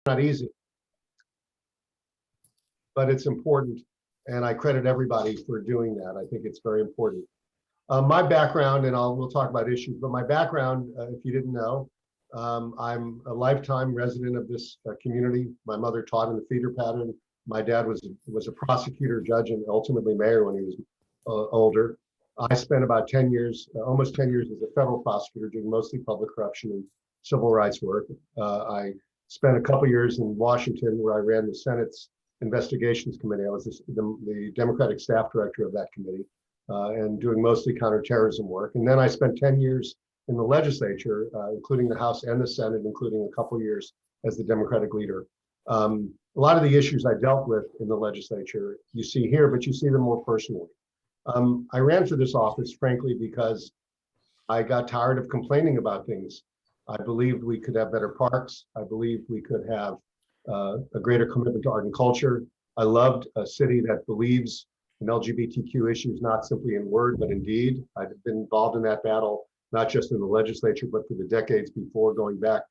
not easy, but it's important. And I credit everybody for doing that. I think it's very important. My background, and we'll talk about issues, but my background, if you didn't know, I'm a lifetime resident of this community. My mother taught in the feeder pattern. My dad was a prosecutor, judge, and ultimately mayor when he was older. I spent about 10 years, almost 10 years as a federal prosecutor doing mostly public corruption and civil rights work. I spent a couple years in Washington where I ran the Senate's Investigations Committee. I was the Democratic staff director of that committee and doing mostly counterterrorism work. And then I spent 10 years in the legislature, including the House and the Senate, including a couple years as the Democratic leader. A lot of the issues I dealt with in the legislature you see here, but you see them more personally. I ran for this office, frankly, because I got tired of complaining about things. I believed we could have better parks. I believed we could have a greater commitment to art and culture. I loved a city that believes in LGBTQ issues, not simply in word, but in deed. I've been involved in that battle, not just in the legislature, but for the decades before, going back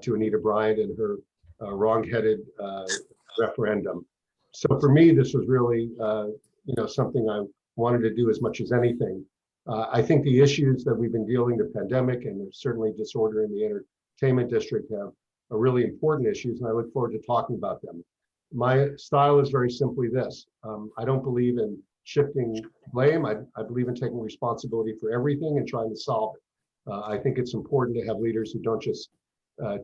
to Anita Bryant and her wrong-headed referendum. So for me, this was really something I wanted to do as much as anything. I think the issues that we've been dealing, the pandemic and there's certainly disorder in the entertainment district, are really important issues, and I look forward to talking about them. My style is very simply this. I don't believe in shifting blame. I believe in taking responsibility for everything and trying to solve it. I think it's important to have leaders who don't just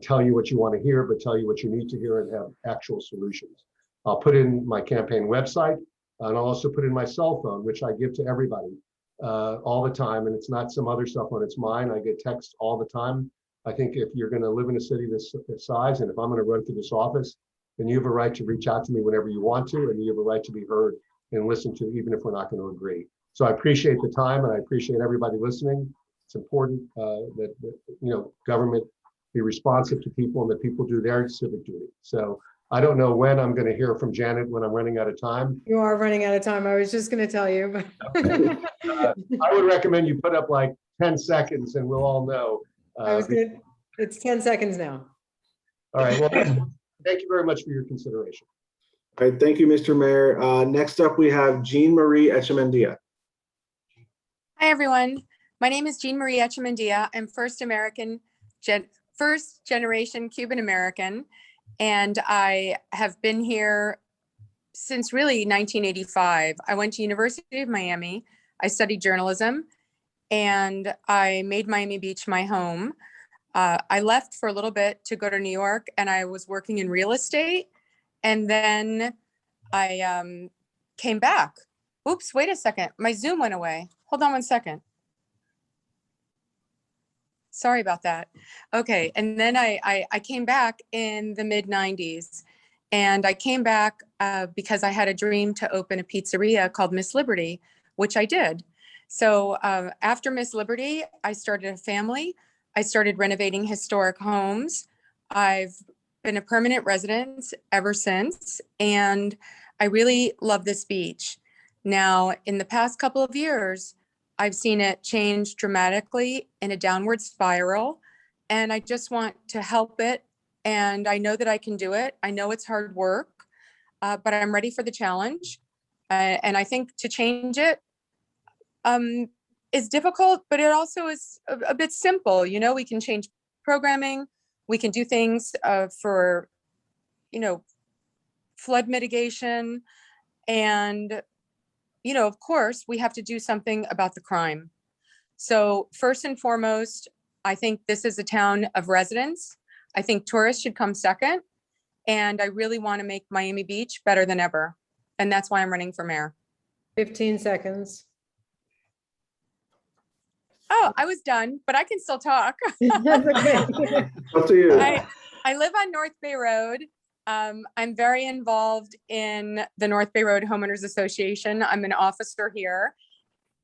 tell you what you want to hear, but tell you what you need to hear and have actual solutions. I'll put in my campaign website, and I'll also put in my cell phone, which I give to everybody all the time. And it's not some other cell phone, it's mine. I get texts all the time. I think if you're going to live in a city this size, and if I'm going to run for this office, then you have a right to reach out to me whenever you want to, and you have a right to be heard and listened to, even if we're not going to agree. So I appreciate the time, and I appreciate everybody listening. It's important that government be responsive to people and that people do their civic duty. So I don't know when I'm going to hear from Janet when I'm running out of time. You are running out of time. I was just going to tell you. I would recommend you put up like 10 seconds and we'll all know. It's 10 seconds now. All right. Well, thank you very much for your consideration. All right. Thank you, Mr. Mayor. Next up, we have Jean Marie Echemendia. Hi, everyone. My name is Jean Marie Echemendia. I'm first generation Cuban American, and I have been here since really 1985. I went to University of Miami. I studied journalism, and I made Miami Beach my home. I left for a little bit to go to New York, and I was working in real estate. And then I came back. Oops, wait a second. My Zoom went away. Hold on one second. Sorry about that. Okay, and then I came back in the mid 90s, and I came back because I had a dream to open a pizzeria called Miss Liberty, which I did. So after Miss Liberty, I started a family. I started renovating historic homes. I've been a permanent resident ever since, and I really love this beach. Now, in the past couple of years, I've seen it change dramatically in a downward spiral, and I just want to help it. And I know that I can do it. I know it's hard work, but I'm ready for the challenge. And I think to change it is difficult, but it also is a bit simple. You know, we can change programming. We can do things for, flood mitigation. And of course, we have to do something about the crime. So first and foremost, I think this is a town of residents. I think tourists should come second. And I really want to make Miami Beach better than ever. And that's why I'm running for mayor. 15 seconds. Oh, I was done, but I can still talk. Okay. Up to you. I live on North Bay Road. I'm very involved in the North Bay Road Homeowners Association. I'm an officer here,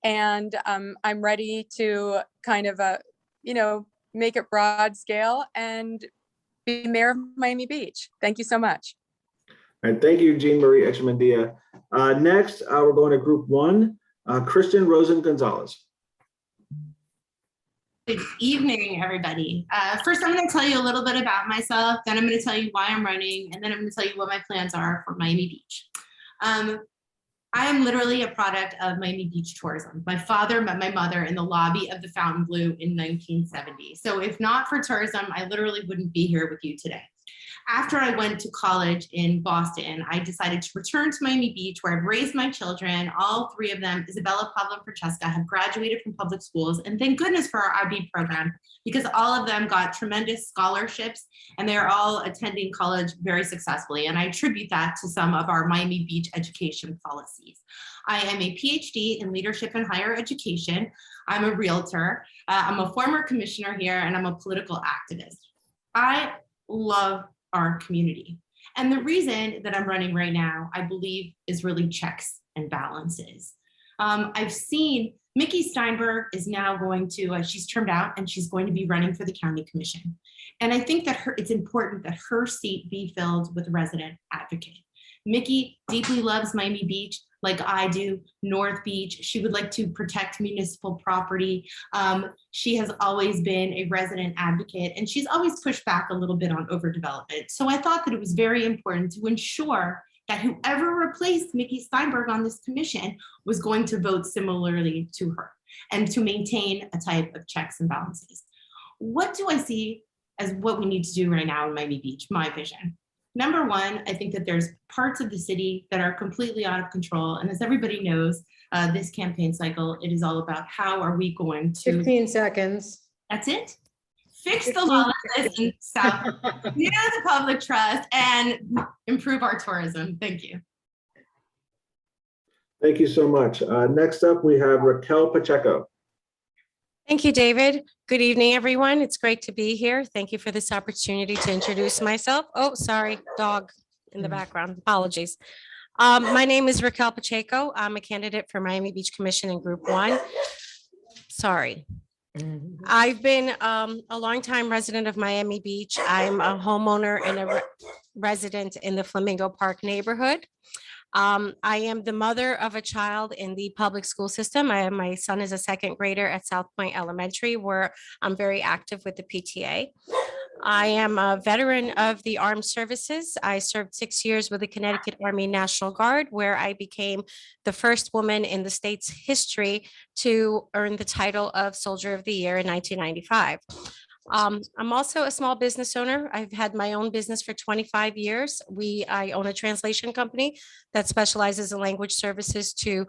and I'm ready to kind of, make it broad scale and be mayor of Miami Beach. Thank you so much. All right, thank you, Jean Marie Echemendia. Next, we're going to group one, Kristen, Rosen, Gonzalez. Good evening, everybody. First, I'm going to tell you a little bit about myself, then I'm going to tell you why I'm running, and then I'm going to tell you what my plans are for Miami Beach. I am literally a product of Miami Beach tourism. My father met my mother in the lobby of the Fountain Blue in 1970. So if not for tourism, I literally wouldn't be here with you today. After I went to college in Boston, I decided to return to Miami Beach, where I've raised my children. All three of them, Isabella, Pablo, and Francesca, have graduated from public schools. And thank goodness for our IB program, because all of them got tremendous scholarships and they are all attending college very successfully. And I attribute that to some of our Miami Beach education policies. I am a PhD in leadership and higher education. I'm a realtor. I'm a former commissioner here, and I'm a political activist. I love our community. And the reason that I'm running right now, I believe, is really checks and balances. I've seen Mickey Steinberg is now going to, she's termed out and she's going to be running for the county commission. And I think that it's important that her seat be filled with a resident advocate. Mickey deeply loves Miami Beach, like I do, North Beach. She would like to protect municipal property. She has always been a resident advocate, and she's always pushed back a little bit on overdevelopment. So I thought that it was very important to ensure that whoever replaced Mickey Steinberg on this commission was going to vote similarly to her and to maintain a type of checks and balances. What do I see as what we need to do right now in Miami Beach, my vision? Number one, I think that there's parts of the city that are completely out of control. And as everybody knows, this campaign cycle, it is all about how are we going to— 15 seconds. That's it? Fix the lawlessness in South, near the public trust, and improve our tourism. Thank you. Thank you so much. Next up, we have Raquel Pacheco. Thank you, David. Good evening, everyone. It's great to be here. Thank you for this opportunity to introduce myself. Oh, sorry, dog in the background. Apologies. My name is Raquel Pacheco. I'm a candidate for Miami Beach Commission in Group 1. Sorry. I've been a longtime resident of Miami Beach. I'm a homeowner and a resident in the Flamingo Park neighborhood. I am the mother of a child in the public school system. My son is a second grader at South Point Elementary, where I'm very active with the PTA. I am a veteran of the armed services. I served 6 years with the Connecticut Army National Guard, where I became the first woman in the state's history to earn the title of Soldier of the Year in 1995. I'm also a small business owner. I've had my own business for 25 years. I own a translation company that specializes in language services to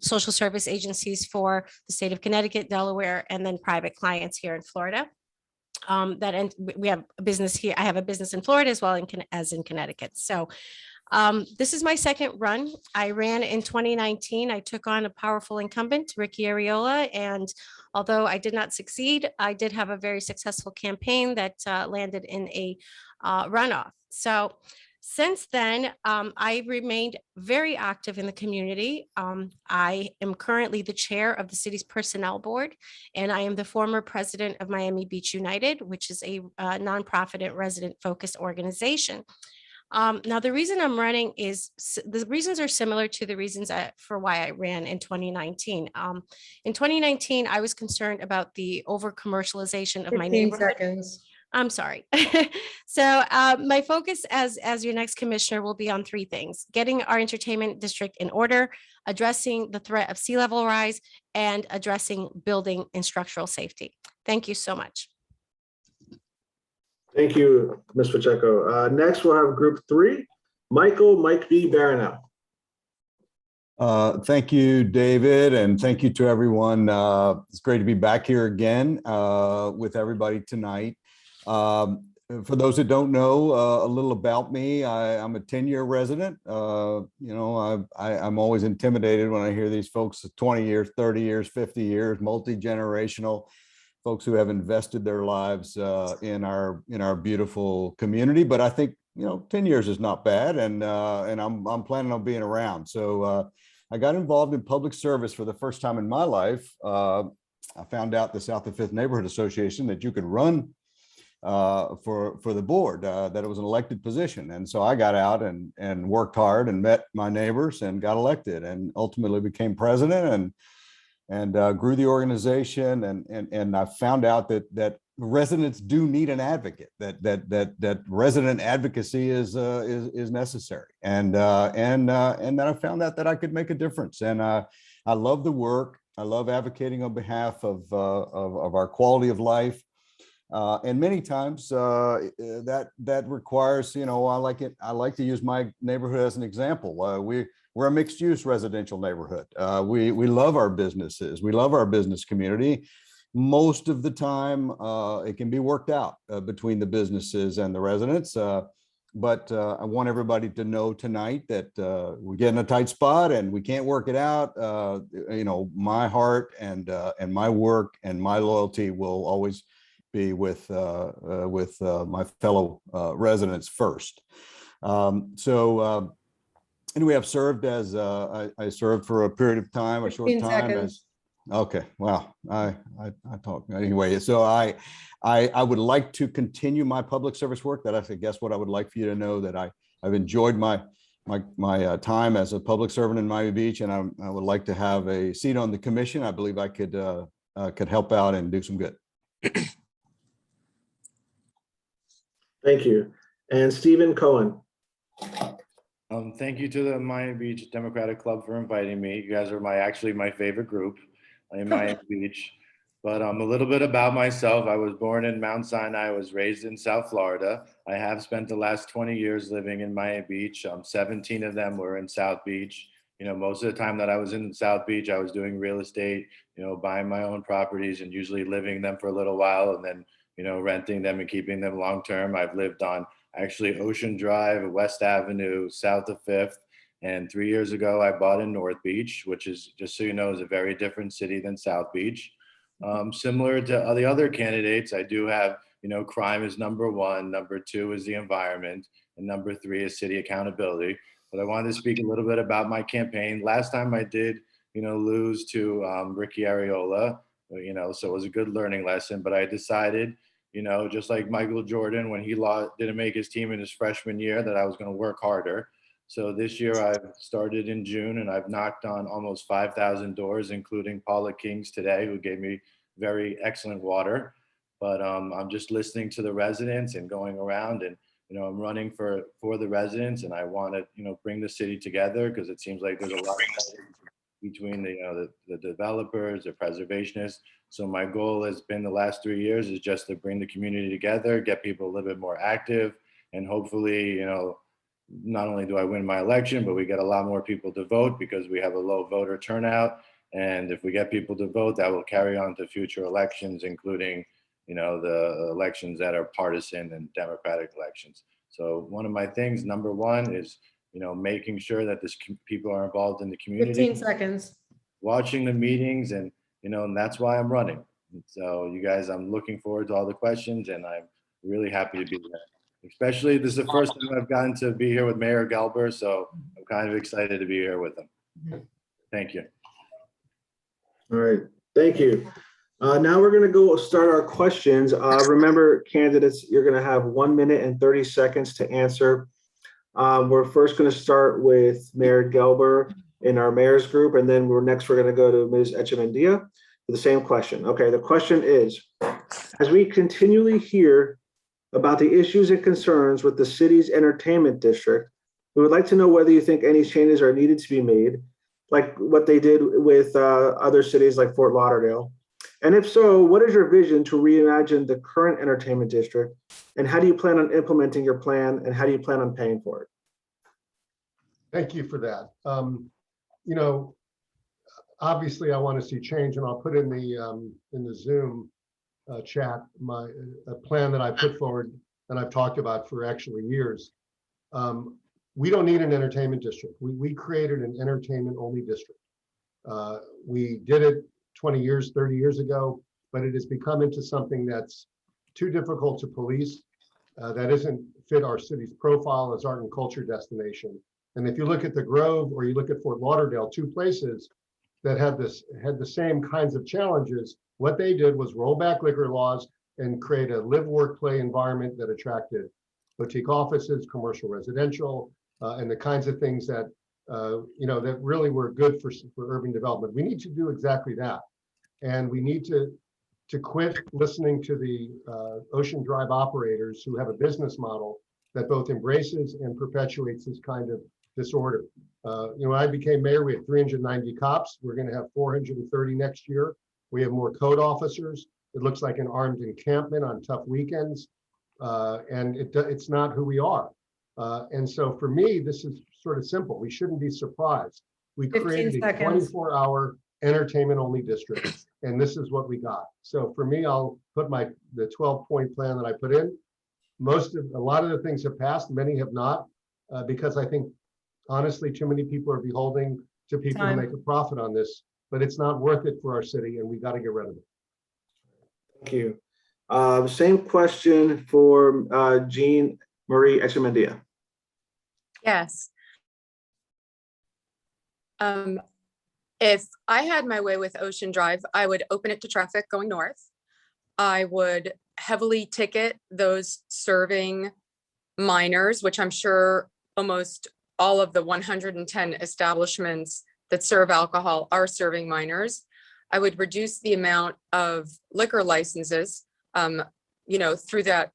social service agencies for the state of Connecticut, Delaware, and then private clients here in Florida. We have a business here. I have a business in Florida as well as in Connecticut. So this is my second run. I ran in 2019. I took on a powerful incumbent, Ricky Ariola, and although I did not succeed, I did have a very successful campaign that landed in a runoff. So since then, I remained very active in the community. I am currently the chair of the city's personnel board, and I am the former president of Miami Beach United, which is a nonprofit and resident-focused organization. Now, the reason I'm running is the reasons are similar to the reasons for why I ran in 2019. In 2019, I was concerned about the over commercialization of my 15 neighborhood. seconds. I'm sorry. So my focus as your next commissioner will be on three things: getting our entertainment district in order, addressing the threat of sea level rise, and addressing building and structural safety. Thank you so much. Thank you, Ms. Pacheco. Next, we'll have Group 3, Mike B. Barrineau. Thank you, David, and thank you to everyone. It's great to be back here again with everybody tonight. For those that don't know a little about me, I'm a 10-year resident. I'm always intimidated when I hear these folks 20 years, 30 years, 50 years, multi-generational folks who have invested their lives in our beautiful community. But I think 10 years is not bad, and I'm planning on being around. So I got involved in public service for the first time in my life. I found out the South and Fifth Neighborhood Association that you could run for the board, that it was an elected position. And so I got out and worked hard and met my neighbors and got elected and ultimately became president. and grew the organization, and I found out that residents do need an advocate, that resident advocacy is necessary, and then I found out that I could make a difference, and I love the work. I love advocating on behalf of our quality of life. And many times that requires, I like to use my neighborhood as an example. We're a mixed use residential neighborhood. We love our businesses. We love our business community. Most of the time, it can be worked out between the businesses and the residents. But I want everybody to know tonight that we get in a tight spot and we can't work it out. My heart and my work and my loyalty will always be with my fellow residents first. Anyway, I've served as I served for a period of time, a short 15 time seconds. as. Okay, wow, I talk anyway. So I would like to continue my public service work. That I guess what I would like for you to know, that I've enjoyed my time as a public servant in Miami Beach, and I would like to have a seat on the commission. I believe I could help out and do some good. Thank you. And Stephen Cohen. Thank you to the Miami Beach Democratic Club for inviting me. You guys are actually my favorite group in Miami Beach. But a little bit about myself. I was born in Mount Sinai. I was raised in South Florida. I have spent the last 20 years living in Miami Beach. 17 of them were in South Beach. Most of the time that I was in South Beach, I was doing real estate, buying my own properties and usually living them for a little while and then, renting them and keeping them long term. I've lived on actually Ocean Drive, West Avenue, south of 5th. And 3 years ago, I bought in North Beach, which is, just so you know, is a very different city than South Beach. Similar to the other candidates, I do have, crime is number one, number two is the environment, and number three is city accountability. But I wanted to speak a little bit about my campaign. Last time I did, lose to Ricky Ariola, so it was a good learning lesson. But I decided, just like Michael Jordan, when he didn't make his team in his freshman year, that I was going to work harder. So this year I've started in June and I've knocked on almost 5,000 doors, including Paula Kings today, who gave me very excellent water. But I'm just listening to the residents and going around, and I'm running for the residents, and I want to bring the city together, because it seems like there's a lot between the developers, the preservationists. So my goal has been the last 3 years is just to bring the community together, get people a little bit more active, and hopefully, not only do I win my election, but we get a lot more people to vote, because we have a low voter turnout. And if we get people to vote, that will carry on to future elections, including, the elections that are partisan and Democratic elections. So one of my things, number one, is, making sure that people are involved in the community. 15 seconds. Watching the meetings, and, and that's why I'm running. So you guys, I'm looking forward to all the questions, and I'm really happy to be here. Especially, this is the first time I've gotten to be here with Mayor Gelber, so I'm kind of excited to be here with him. Thank you. All right, thank you. Now we're going to go start our questions. Remember, candidates, you're going to have 1 minute and 30 seconds to answer. We're first going to start with Mayor Gelber in our mayor's group, and then we're going to go to Ms. Echemendia for the same question. Okay, the question is, as we continually hear about the issues and concerns with the city's entertainment district, we would like to know whether you think any changes are needed to be made, like what they did with other cities like Fort Lauderdale. And if so, what is your vision to reimagine the current entertainment district? And how do you plan on implementing your plan? And how do you plan on paying for it? Thank you for that. Obviously I want to see change, and I'll put in the Zoom chat a plan that I put forward and I've talked about for actually years. We don't need an entertainment district. We created an entertainment only district. We did it 20 years, 30 years ago, but it has become into something that's too difficult to police, that doesn't fit our city's profile as art and culture destination. And if you look at the Grove or you look at Fort Lauderdale, two places that had the same kinds of challenges, what they did was roll back liquor laws and create a live, work, play environment that attracted boutique offices, commercial residential, and the kinds of things that that really were good for urban development. We need to do exactly that. And we need to quit listening to the Ocean Drive operators who have a business model that both embraces and perpetuates this kind of disorder. When I became mayor, we had 390 cops. We're going to have 430 next year. We have more code officers. It looks like an armed encampment on tough weekends. And it's not who we are. And so for me, this is sort of simple. We shouldn't be surprised. We 15 created a seconds. 24-hour entertainment only district. And this is what we got. So for me, I'll put the 12-point plan that I put in. A lot of the things have passed, many have not, because I think honestly, too many people are beholden to people Time. who make a profit on this, but it's not worth it for our city and we got to get rid of it. Thank you. Same question for Jean Marie Echemendia. Yes. If I had my way with Ocean Drive, I would open it to traffic going north. I would heavily ticket those serving minors, which I'm sure almost all of the 110 establishments that serve alcohol are serving minors. I would reduce the amount of liquor licenses, through that.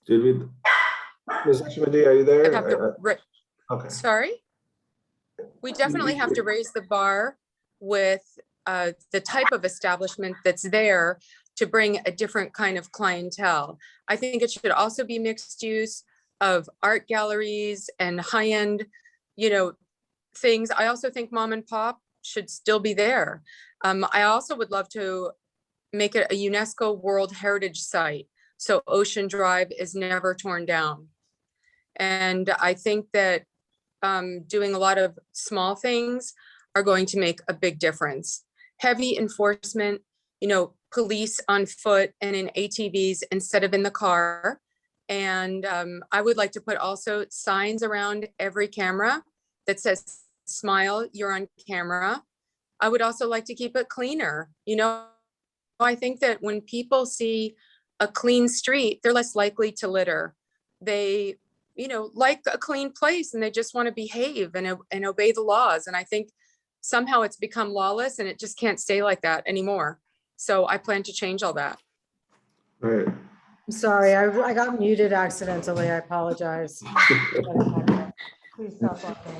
Did we, Ms. Echemendia, are you there? Okay. Sorry? We definitely have to raise the bar with the type of establishment that's there to bring a different kind of clientele. I think it should also be mixed use of art galleries and high-end, things. I also think mom and pop should still be there. I also would love to make it a UNESCO World Heritage Site, so Ocean Drive is never torn down. And I think that doing a lot of small things are going to make a big difference. Heavy enforcement, police on foot and in ATVs instead of in the car. And I would like to put also signs around every camera that says, smile, you're on camera. I would also like to keep it cleaner. I think that when people see a clean street, they're less likely to litter. They, like a clean place and they just want to behave and obey the laws. And I think somehow it's become lawless and it just can't stay like that anymore. So I plan to change all that. All right. I'm sorry, I got muted accidentally. I apologize. Please stop talking.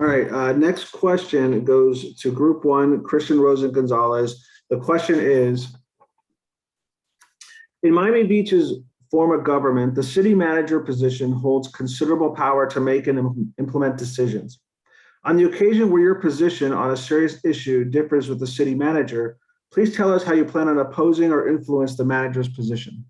All right, next question goes to group one, Kristen, Rosen, Gonzalez. The question is, in Miami Beach's form of government, the city manager position holds considerable power to make and implement decisions. On the occasion where your position on a serious issue differs with the city manager, please tell us how you plan on opposing or influence the manager's position.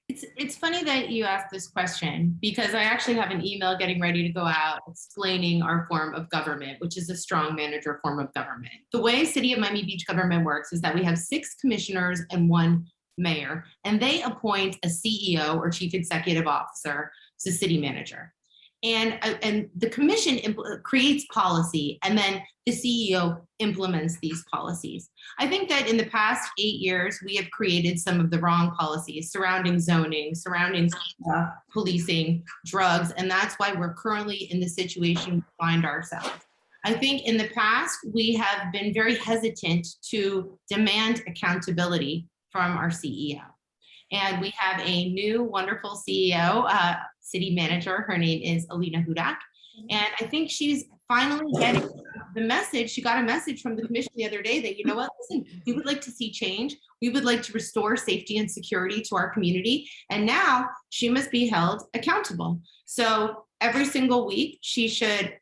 It's funny that you asked this question because I actually have an email getting ready to go out explaining our form of government, which is a strong manager form of government. The way City of Miami Beach government works is that we have 6 commissioners and 1 mayor, and they appoint a CEO or chief executive officer to city manager. And the commission creates policy, and then the CEO implements these policies. I think that in the past 8 years, we have created some of the wrong policies surrounding zoning, surrounding policing, drugs, and that's why we're currently in the situation we find ourselves. I think in the past, we have been very hesitant to demand accountability from our CEO. And we have a new wonderful CEO, city manager. Her name is Alina Hudak. And I think she's finally getting the message. She got a message from the commission the other day that, listen, we would like to see change. We would like to restore safety and security to our community. And now she must be held accountable. So every single week, she should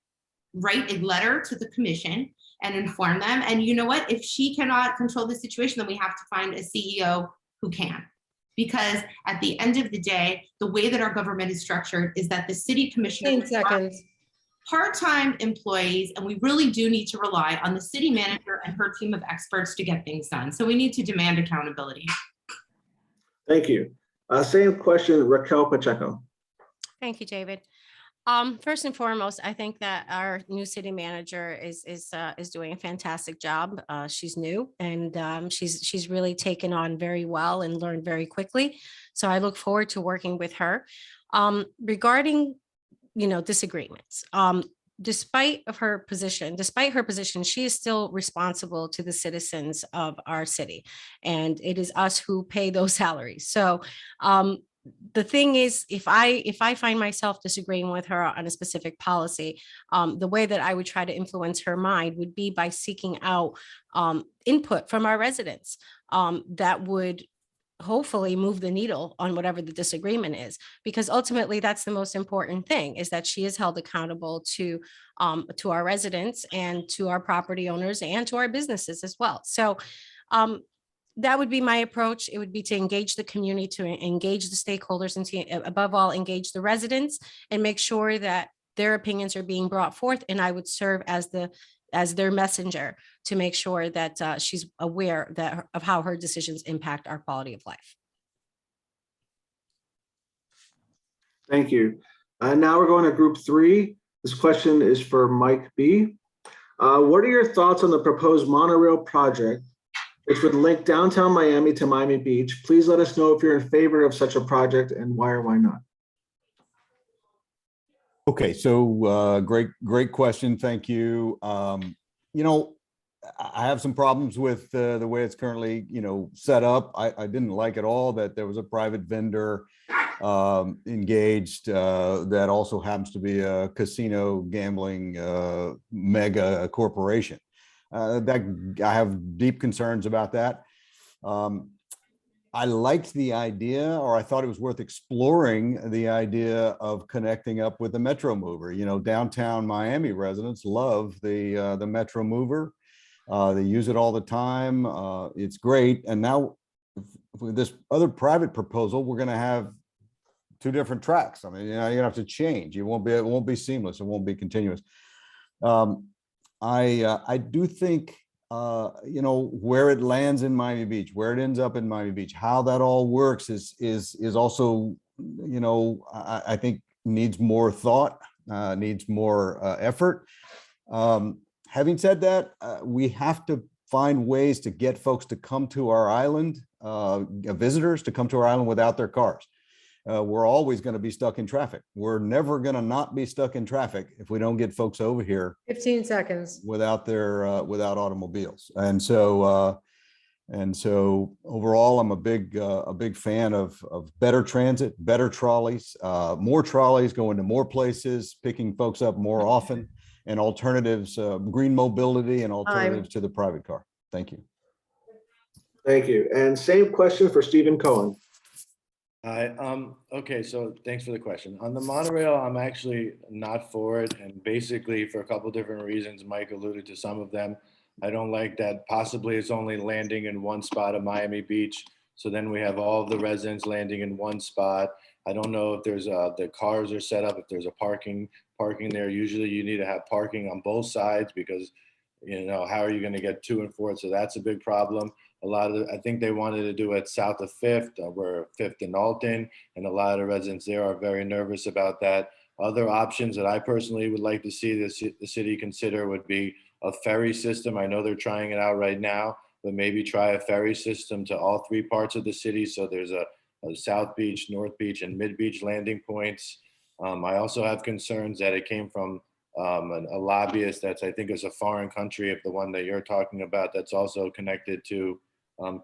write a letter to the commission and inform them. And you know what? If she cannot control the situation, then we have to find a CEO who can. Because at the end of the day, the way that our government is structured is that the city commissioners are part-time employees, and we really do need to rely on the city manager and her team of experts to get things done. So we need to demand accountability. Thank you. Same question, Raquel Pacheco. Thank you, David. First and foremost, I think that our new city manager is doing a fantastic job. She's new and she's really taken on very well and learned very quickly. So I look forward to working with her. Regarding, disagreements, despite her position, she is still responsible to the citizens of our city, and it is us who pay those salaries. So the thing is, if I find myself disagreeing with her on a specific policy, the way that I would try to influence her mind would be by seeking out input from our residents that would hopefully move the needle on whatever the disagreement is, because ultimately that's the most important thing, is that she is held accountable to our residents and to our property owners and to our businesses as well. So that would be my approach. It would be to engage the community, to engage the stakeholders, and to, above all, engage the residents and make sure that their opinions are being brought forth. And I would serve as their messenger to make sure that she's aware of how her decisions impact our quality of life. Thank you. Now we're going to group 3. This question is for Mike B. What are your thoughts on the proposed monorail project, which would link downtown Miami to Miami Beach? Please let us know if you're in favor of such a project and why or why not. Okay, so great question. Thank you. I have some problems with the way it's currently, set up. I didn't like at all that there was a private vendor engaged that also happens to be a casino gambling mega corporation. That I have deep concerns about that. I liked the idea, or I thought it was worth exploring the idea of connecting up with the Metro Mover. Downtown Miami residents love the Metro Mover. They use it all the time. It's great. And now with this other private proposal, we're going to have 2 different tracks. I mean, you're going to have to change. It won't be seamless. It won't be continuous. I do think, where it lands in Miami Beach, where it ends up in Miami Beach, how that all works is also, I think needs more thought, needs more effort. Having said that, we have to find ways to get folks to come to our island, visitors to come to our island without their cars. We're always going to be stuck in traffic. We're never going to not be stuck in traffic if we don't get folks over here 15 seconds. without automobiles. And so overall, I'm a big fan of better transit, better trolleys, more trolleys going to more places, picking folks up more often, and alternatives, green mobility and alternatives to the private car. Thank you. Thank you. And same question for Stephen Cohen. Hi. Okay, so thanks for the question. On the monorail, I'm actually not for it, and basically for a couple different reasons. Mike alluded to some of them. I don't like that possibly it's only landing in one spot of Miami Beach, so then we have all of the residents landing in one spot. I don't know if there's the cars are set up, if there's a parking there. Usually you need to have parking on both sides because, how are you going to get to and forth? So that's a big problem. I think they wanted to do it south of 5th, where 5th and Alton, and a lot of the residents there are very nervous about that. Other options that I personally would like to see the city consider would be a ferry system. I know they're trying it out right now, but maybe try a ferry system to all 3 parts of the city. So there's a South Beach, North Beach, and Mid Beach landing points. I also have concerns that it came from a lobbyist I think is a foreign country, of the one that you're talking about, that's also connected to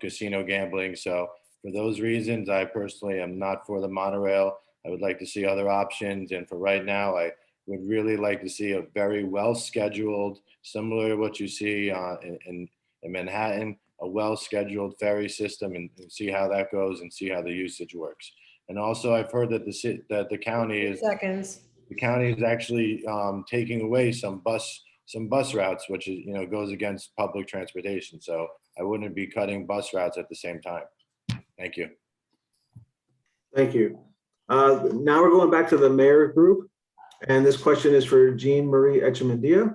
casino gambling. So for those reasons, I personally am not for the monorail. I would like to see other options. And for right now, I would really like to see a very well-scheduled, similar to what you see in Manhattan, a well-scheduled ferry system, and see how that goes and see how the usage works. And also I've heard that the county is actually taking away some bus routes, which is, goes against public transportation. So I wouldn't be cutting bus routes at the same time. Thank you. Thank you. Now we're going back to the mayor group. And this question is for Jean Marie Echemendia.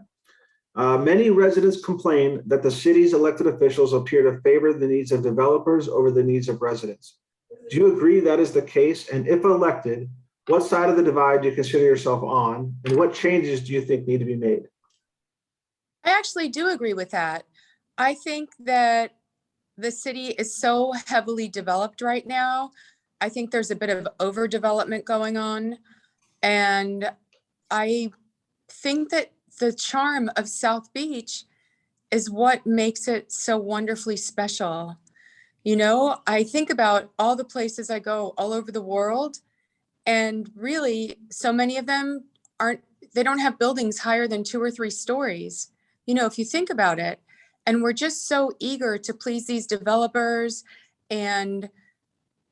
Many residents complain that the city's elected officials appear to favor the needs of developers over the needs of residents. Do you agree that is the case? And if elected, What side of the divide do you consider yourself on? And what changes do you think need to be made? I actually do agree with that. I think that the city is so heavily developed right now. I think there's a bit of overdevelopment going on. And I think that the charm of South Beach is what makes it so wonderfully special. You know, I think about all the places I go all over the world, and really so many of them they don't have buildings higher than 2 or 3 stories. You know, if you think about it, and we're just so eager to please these developers and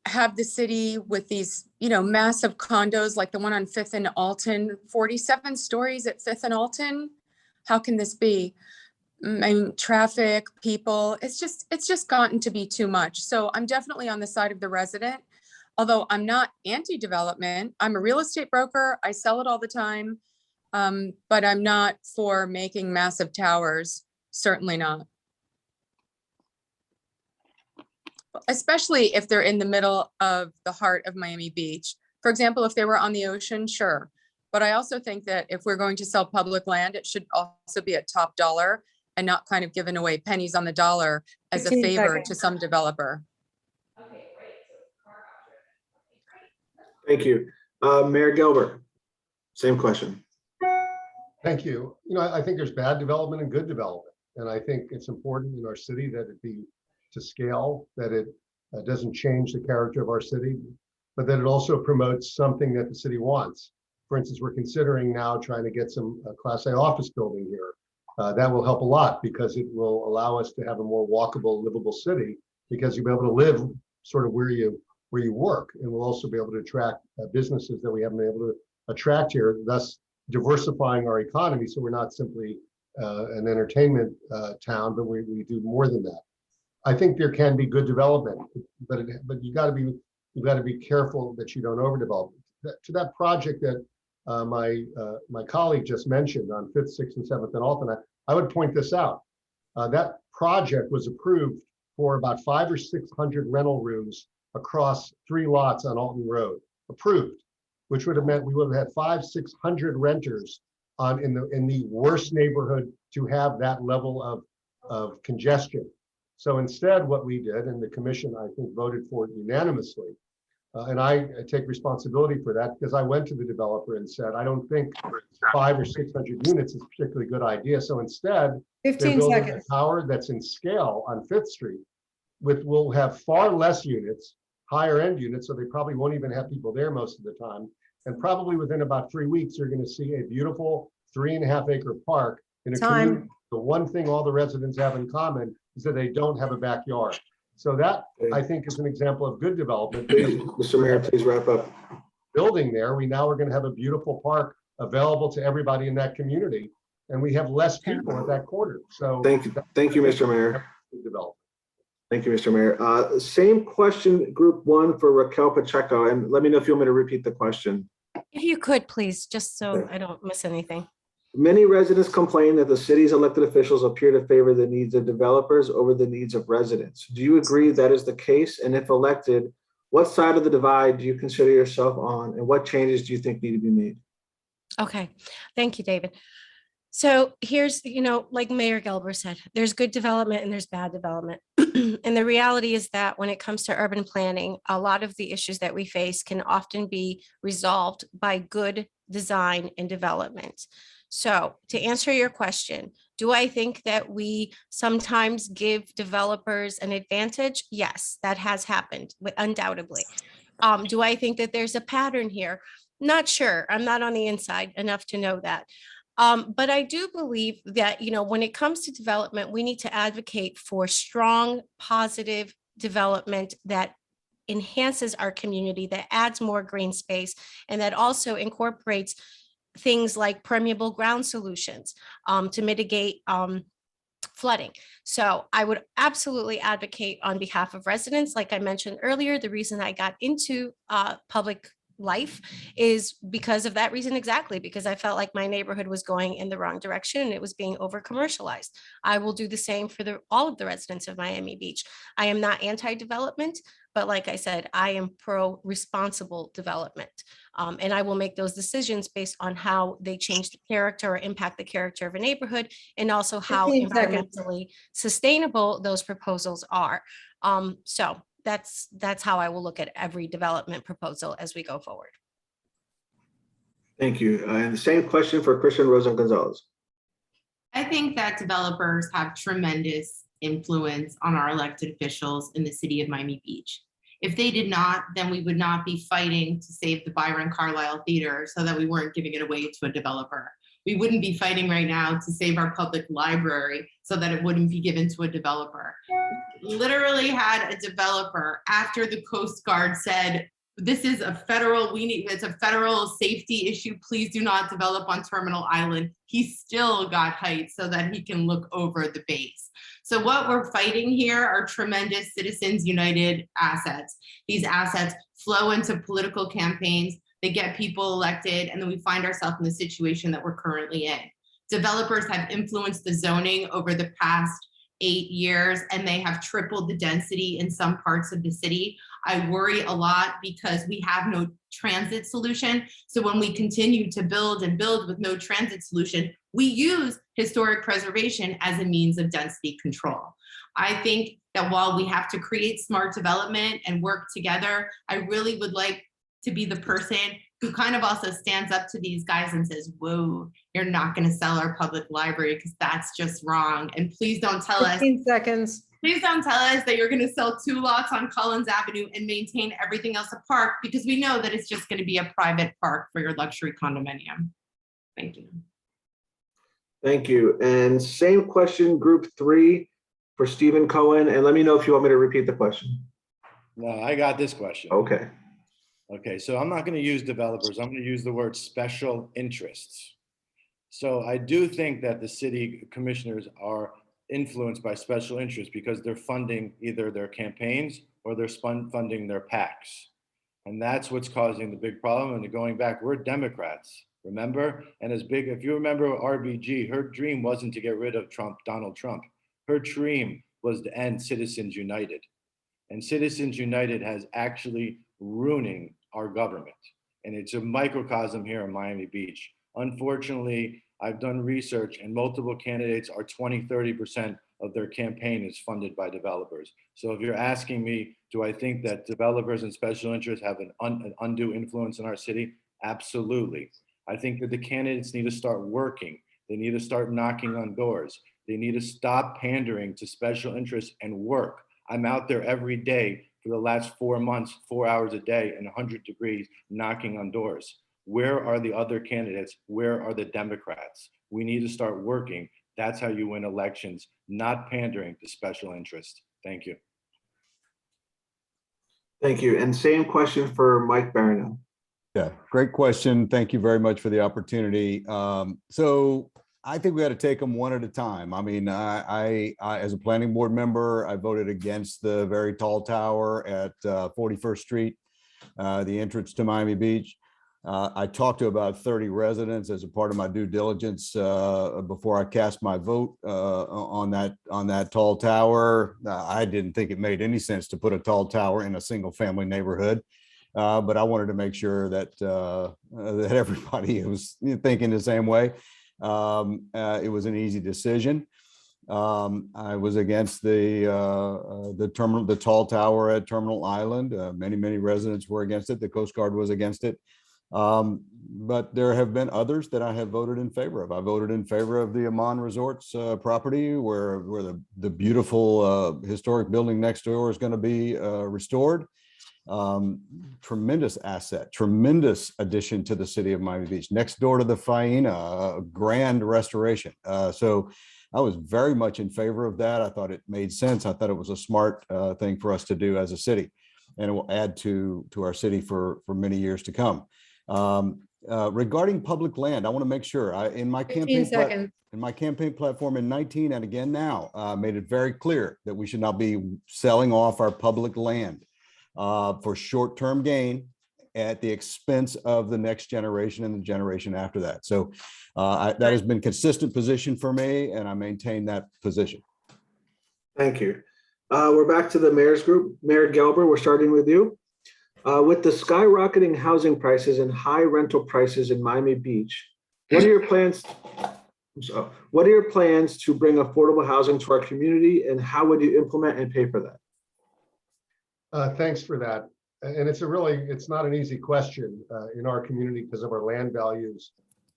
have the city with these, you know, massive condos like the one on 5th and Alton, 47 stories at 5th and Alton. How can this be? I mean, traffic, people, it's just gotten to be too much. So I'm definitely on the side of the resident, although I'm not anti-development. I'm a real estate broker. I sell it all the time. But I'm not for making massive towers, certainly not. Especially if they're in the middle of the heart of Miami Beach. For example, if they were on the ocean, sure. But I also think that if we're going to sell public land, it should also be at top dollar and not kind of giving away pennies on the dollar as a 15 favor seconds. to some developer. Thank you. Mayor Gelber, same question. Thank you. You know, I think there's bad development and good development. And I think it's important in our city that it be to scale, that it doesn't change the character of our city, but that it also promotes something that the city wants. For instance, we're considering now trying to get some Class A office building here. That will help a lot because it will allow us to have a more walkable, livable city because you'll be able to live sort of where you work, and we'll also be able to attract businesses that we haven't been able to attract here, thus diversifying our economy. So we're not simply an entertainment town, but we do more than that. I think there can be good development, but you got to be careful that you don't overdevelop. To that project that my colleague just mentioned on 5th, 6th, and 7th and Alton, I would point this out. That project was approved for about 500 or 600 rental rooms across 3 lots on Alton Road, approved, which would have meant we would have had 500, 600 renters in the worst neighborhood to have that level of congestion. So instead, what we did, and the commission, I think, voted for it unanimously, and I take responsibility for that because I went to the developer and said, I don't think 500 or 600 units is a particularly good idea. So instead, they're 15 building seconds. a tower that's in scale on 5th Street, will have far less units, higher end units, so they probably won't even have people there most of the time. And probably within about 3 weeks, you're going to see a beautiful 3.5 acre park in a community. The one thing all the residents have in common is that they don't have a backyard. So that, I think, is an example of good development. Please, Mr. Mayor, please wrap up. Building there, we now are going to have a beautiful park available to everybody in that community, and we have less people at that corner. So Thank you, Mr. Mayor. Development. Thank you, Mr. Mayor. Same question, group 1 for Raquel Pacheco, and let me know if you want me to repeat the question. If you could, please, just so I don't miss anything. Many residents complain that the city's elected officials appear to favor the needs of developers over the needs of residents. Do you agree that is the case? And if elected, what side of the divide do you consider yourself on, and what changes do you think need to be made? Okay, thank you, David. So here's, like Mayor Gelber said, there's good development and there's bad development. And the reality is that when it comes to urban planning, a lot of the issues that we face can often be resolved by good design and development. So to answer your question, do I think that we sometimes give developers an advantage? Yes, that has happened, undoubtedly. Do I think that there's a pattern here? Not sure. I'm not on the inside enough to know that. But I do believe that, when it comes to development, we need to advocate for strong, positive development that enhances our community, that adds more green space, and that also incorporates things like permeable ground solutions to mitigate flooding. So I would absolutely advocate on behalf of residents. Like I mentioned earlier, the reason I got into public life is because of that reason exactly, because I felt like my neighborhood was going in the wrong direction and it was being over commercialized. I will do the same for all of the residents of Miami Beach. I am not anti-development, but like I said, I am pro responsible development. And I will make those decisions based on how they change the character or impact the character of a neighborhood, and also how 15 seconds. environmentally sustainable those proposals are. So that's how I will look at every development proposal as we go forward. Thank you. And the same question for Kristen, Rosen, Gonzalez. I think that developers have tremendous influence on our elected officials in the city of Miami Beach. If they did not, then we would not be fighting to save the Byron Carlisle Theater so that we weren't giving it away to a developer. We wouldn't be fighting right now to save our public library so that it wouldn't be given to a developer. Literally had a developer after the Coast Guard said, this is a federal, it's a federal safety issue. Please do not develop on Terminal Island. He still got height so that he can look over the base. So what we're fighting here are tremendous Citizens United assets. These assets flow into political campaigns. They get people elected, and then we find ourselves in the situation that we're currently in. Developers have influenced the zoning over the past 8 years, and they have tripled the density in some parts of the city. I worry a lot because we have no transit solution. So when we continue to build and build with no transit solution, we use historic preservation as a means of density control. I think that while we have to create smart development and work together, I really would like to be the person who kind of also stands up to these guys and says, whoa, you're not going to sell our public library because that's just wrong. And please don't tell us 15 seconds. Please don't tell us that you're going to sell 2 lots on Collins Avenue and maintain everything else a park, because we know that it's just going to be a private park for your luxury condominium. Thank you. Thank you. And same question, group 3 for Stephen Cohen. And let me know if you want me to repeat the question. No, I got this question. Okay. Okay, so I'm not going to use developers. I'm going to use the word special interests. So I do think that the city commissioners are influenced by special interests because they're funding either their campaigns or they're funding their PACs. And that's what's causing the big problem. And going back, we're Democrats, remember? And as big, if you remember RBG, her dream wasn't to get rid of Donald Trump. Her dream was to end Citizens United. And Citizens United has actually ruining our government. And it's a microcosm here in Miami Beach. Unfortunately, I've done research and multiple candidates are 20–30% of their campaign is funded by developers. So if you're asking me, do I think that developers and special interests have an undue influence in our city? Absolutely. I think that the candidates need to start working. They need to start knocking on doors. They need to stop pandering to special interests and work. I'm out there every day for the last 4 months, 4 hours a day in 100 degrees, knocking on doors. Where are the other candidates? Where are the Democrats? We need to start working. That's how you win elections, not pandering to special interests. Thank you. Thank you. And same question for Mike Barrineau. Yeah, great question. Thank you very much for the opportunity. So I think we got to take them one at a time. I mean, I as a planning board member, I voted against the very tall tower at 41st Street, the entrance to Miami Beach. I talked to about 30 residents as a part of my due diligence before I cast my vote on that tall tower. I didn't think it made any sense to put a tall tower in a single family neighborhood, but I wanted to make sure that that everybody was thinking the same way. It was an easy decision. I was against the tall tower at Terminal Island. Many residents were against it. The Coast Guard was against it. But there have been others that I have voted in favor of. I voted in favor of the Amman Resorts property where the beautiful historic building next door is going to be restored. Tremendous asset, tremendous addition to the city of Miami Beach, next door to the Faena, grand restoration. So I was very much in favor of that. I thought it made sense. I thought it was a smart thing for us to do as a city, and it will add to our city for many years to come. Regarding public land, I want to make sure in my campaign platform in 19 and again now made it very clear that we should not be selling off our public land for short-term gain at the expense of the next generation and the generation after that. So that has been consistent position for me, and I maintain that position. Thank you. We're back to the mayor's group. Mayor Gelber, we're starting with you. With the skyrocketing housing prices and high rental prices in Miami Beach, what are your plans? What are your plans to bring affordable housing to our community, and how would you implement and pay for that? Thanks for that. And it's not an easy question in our community because of our land values.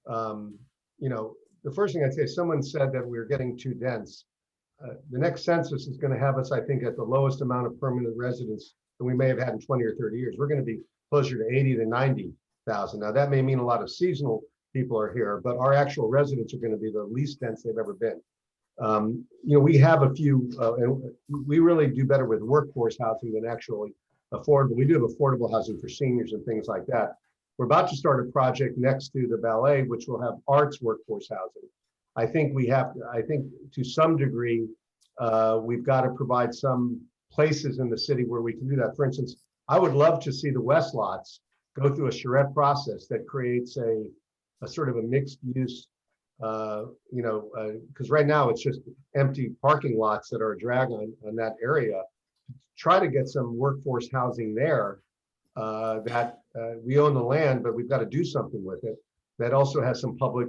The first thing I'd say, someone said that we're getting too dense. The next census is going to have us, I think, at the lowest amount of permanent residents that we may have had in 20 or 30 years. We're going to be closer to 80 to 90,000. Now, that may mean a lot of seasonal people are here, but our actual residents are going to be the least dense they've ever been. We have a few, and we really do better with workforce housing than actually affordable. We do have affordable housing for seniors and things like that. We're about to start a project next to the ballet, which will have arts workforce housing. I think to some degree, we've got to provide some places in the city where we can do that. For instance, I would love to see the West Lots go through a charrette process that creates a sort of a mixed use, because right now it's just empty parking lots that are a drag on that area. Try to get some workforce housing there that we own the land, but we've got to do something with it. That also has some public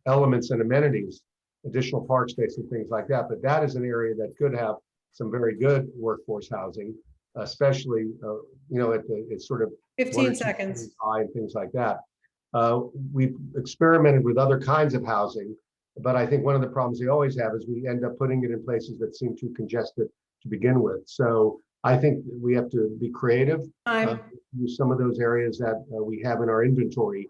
elements and amenities, additional park space and things like that. But that is an area that could have some very good workforce housing, especially, it's sort of 15 seconds. high and things like that. We've experimented with other kinds of housing, but I think one of the problems we always have is we end up putting it in places that seem too congested to begin with. So I think we have to be creative, use some of those areas that we have in our inventory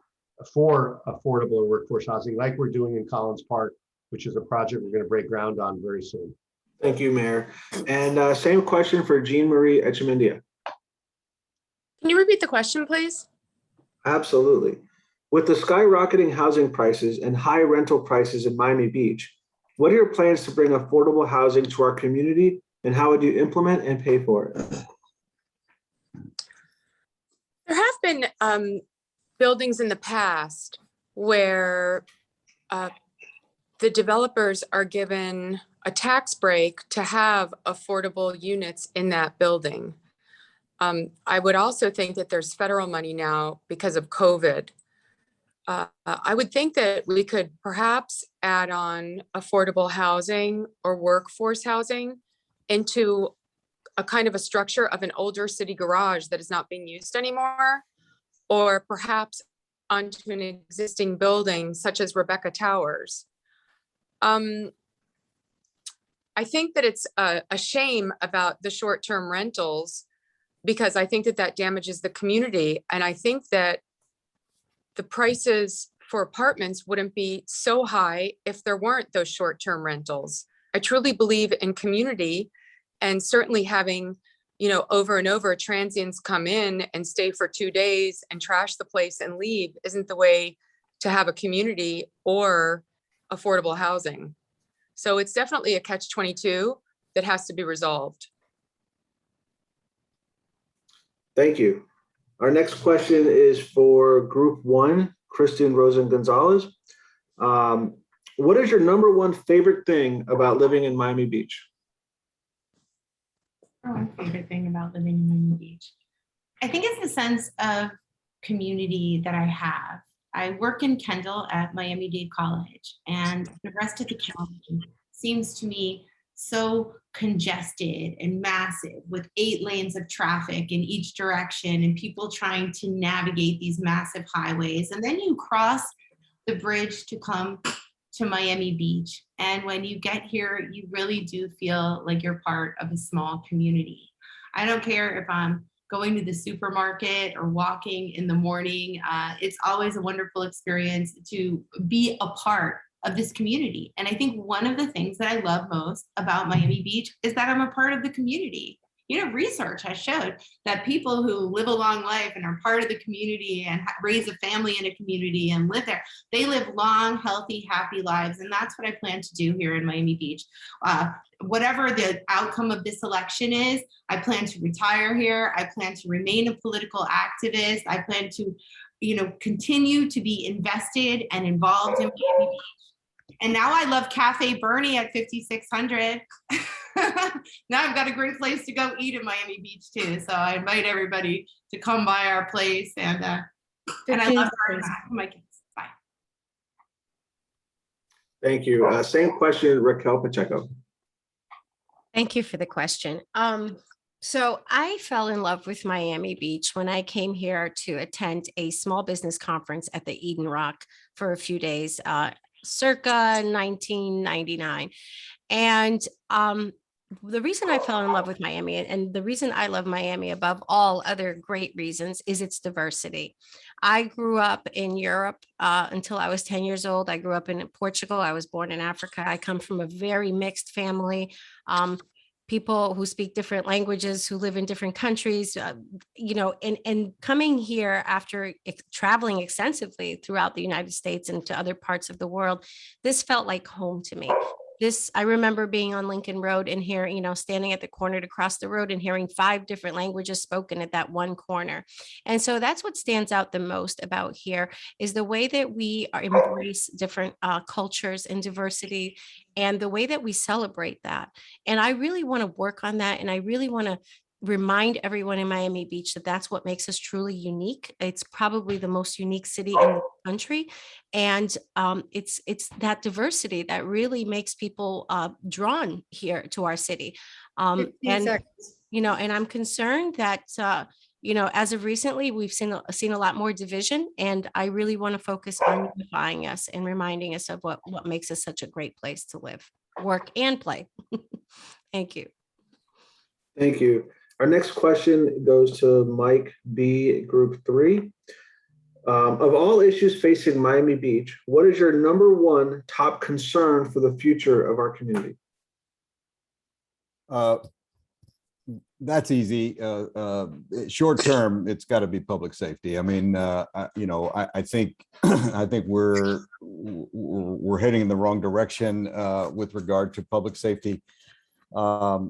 for affordable workforce housing, like we're doing in Collins Park, which is a project we're going to break ground on very soon. Thank you, Mayor. And same question for Jean Marie Echemendia. Can you repeat the question, please? Absolutely. With the skyrocketing housing prices and high rental prices in Miami Beach, what are your plans to bring affordable housing to our community, and how would you implement and pay for it? There have been buildings in the past where the developers are given a tax break to have affordable units in that building. I would also think that there's federal money now because of COVID. I would think that we could perhaps add on affordable housing or workforce housing into a kind of a structure of an older city garage that is not being used anymore, or perhaps onto an existing building such as Rebecca Towers. I think that it's a shame about the short-term rentals, because I think that damages the community. And I think that the prices for apartments wouldn't be so high if there weren't those short-term rentals. I truly believe in community, and certainly having, over and over transients come in and stay for 2 days and trash the place and leave isn't the way to have a community or affordable housing. So it's definitely a catch-22 that has to be resolved. Thank you. Our next question is for Group 1, Kristen, Rosen, Gonzalez. What is your number one favorite thing about living in Miami Beach? My favorite thing about living in Miami Beach, I think it's the sense of community that I have. I work in Kendall at Miami-Dade College, and the rest of the county seems to me so congested and massive, with 8 lanes of traffic in each direction and people trying to navigate these massive highways. And then you cross the bridge to come to Miami Beach. And when you get here, you really do feel like you're part of a small community. I don't care if I'm going to the supermarket or walking in the morning. It's always a wonderful experience to be a part of this community. And I think one of the things that I love most about Miami Beach is that I'm a part of the community. research has showed that people who live a long life and are part of the community and raise a family in a community and live there, they live long, healthy, happy lives. And that's what I plan to do here in Miami Beach. Whatever the outcome of this election is, I plan to retire here. I plan to remain a political activist. I plan to, continue to be invested and involved in Miami Beach. And now I love Cafe Bernie at 5600. Now I've got a great place to go eat in Miami Beach too. So I invite everybody to come by our place, and I love my kids. Bye. Thank you. Same question, Raquel Pacheco. Thank you for the question. So I fell in love with Miami Beach when I came here to attend a small business conference at the Eden Rock for a few days, circa 1999. And the reason I fell in love with Miami, and the reason I love Miami above all other great reasons, is its diversity. I grew up in Europe until I was 10 years old. I grew up in Portugal. I was born in Africa. I come from a very mixed family. People who speak different languages, who live in different countries, and coming here after traveling extensively throughout the United States and to other parts of the world, this felt like home to me. I remember being on Lincoln Road and hearing, standing at the corner to cross the road and hearing 5 different languages spoken at that one corner. And so that's what stands out the most about here, is the way that we embrace different cultures and diversity, and the way that we celebrate that. And I really want to work on that. And I really want to remind everyone in Miami Beach that that's what makes us truly unique. It's probably the most unique city in the country. And it's that diversity that really makes people drawn here to our city. And I'm concerned that, as of recently, we've seen a lot more division, and I really want to focus on unifying us and reminding us of what makes us such a great place to live, work, and play. Thank you. Thank you. Our next question goes to Mike B, Group 3. Of all issues facing Miami Beach, what is your #1 top concern for the future of our community? That's easy. Short term, it's got to be public safety. I mean, I think we're heading in the wrong direction with regard to public safety, longer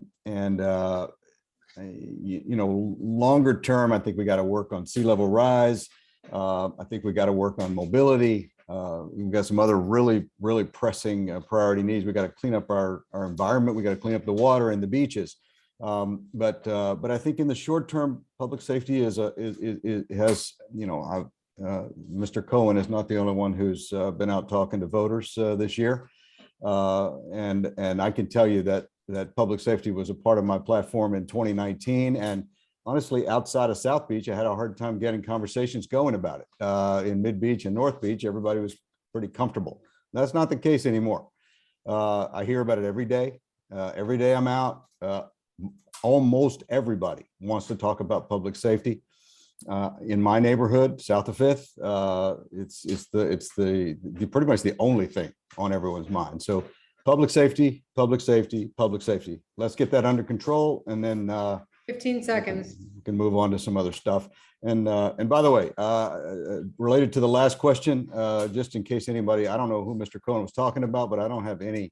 term, I think we got to work on sea level rise. I think we got to work on mobility. We've got some other really, really pressing priority needs. We got to clean up our environment. We got to clean up the water and the beaches. But I think in the short term, public safety Mr. Cohen is not the only one who's been out talking to voters this year. And I can tell you that public safety was a part of my platform in 2019. And honestly, outside of South Beach, I had a hard time getting conversations going about it. In Mid Beach and North Beach, everybody was pretty comfortable. That's not the case anymore. I hear about it every day. Every day I'm out, almost everybody wants to talk about public safety. In my neighborhood, south of Fifth, it's pretty much the only thing on everyone's mind. So public safety, public safety, public safety. Let's get that under control, and then 15 seconds. We can move on to some other stuff. And by the way, related to the last question, just in case anybody, I don't know who Mr. Cohen was talking about, but I don't have any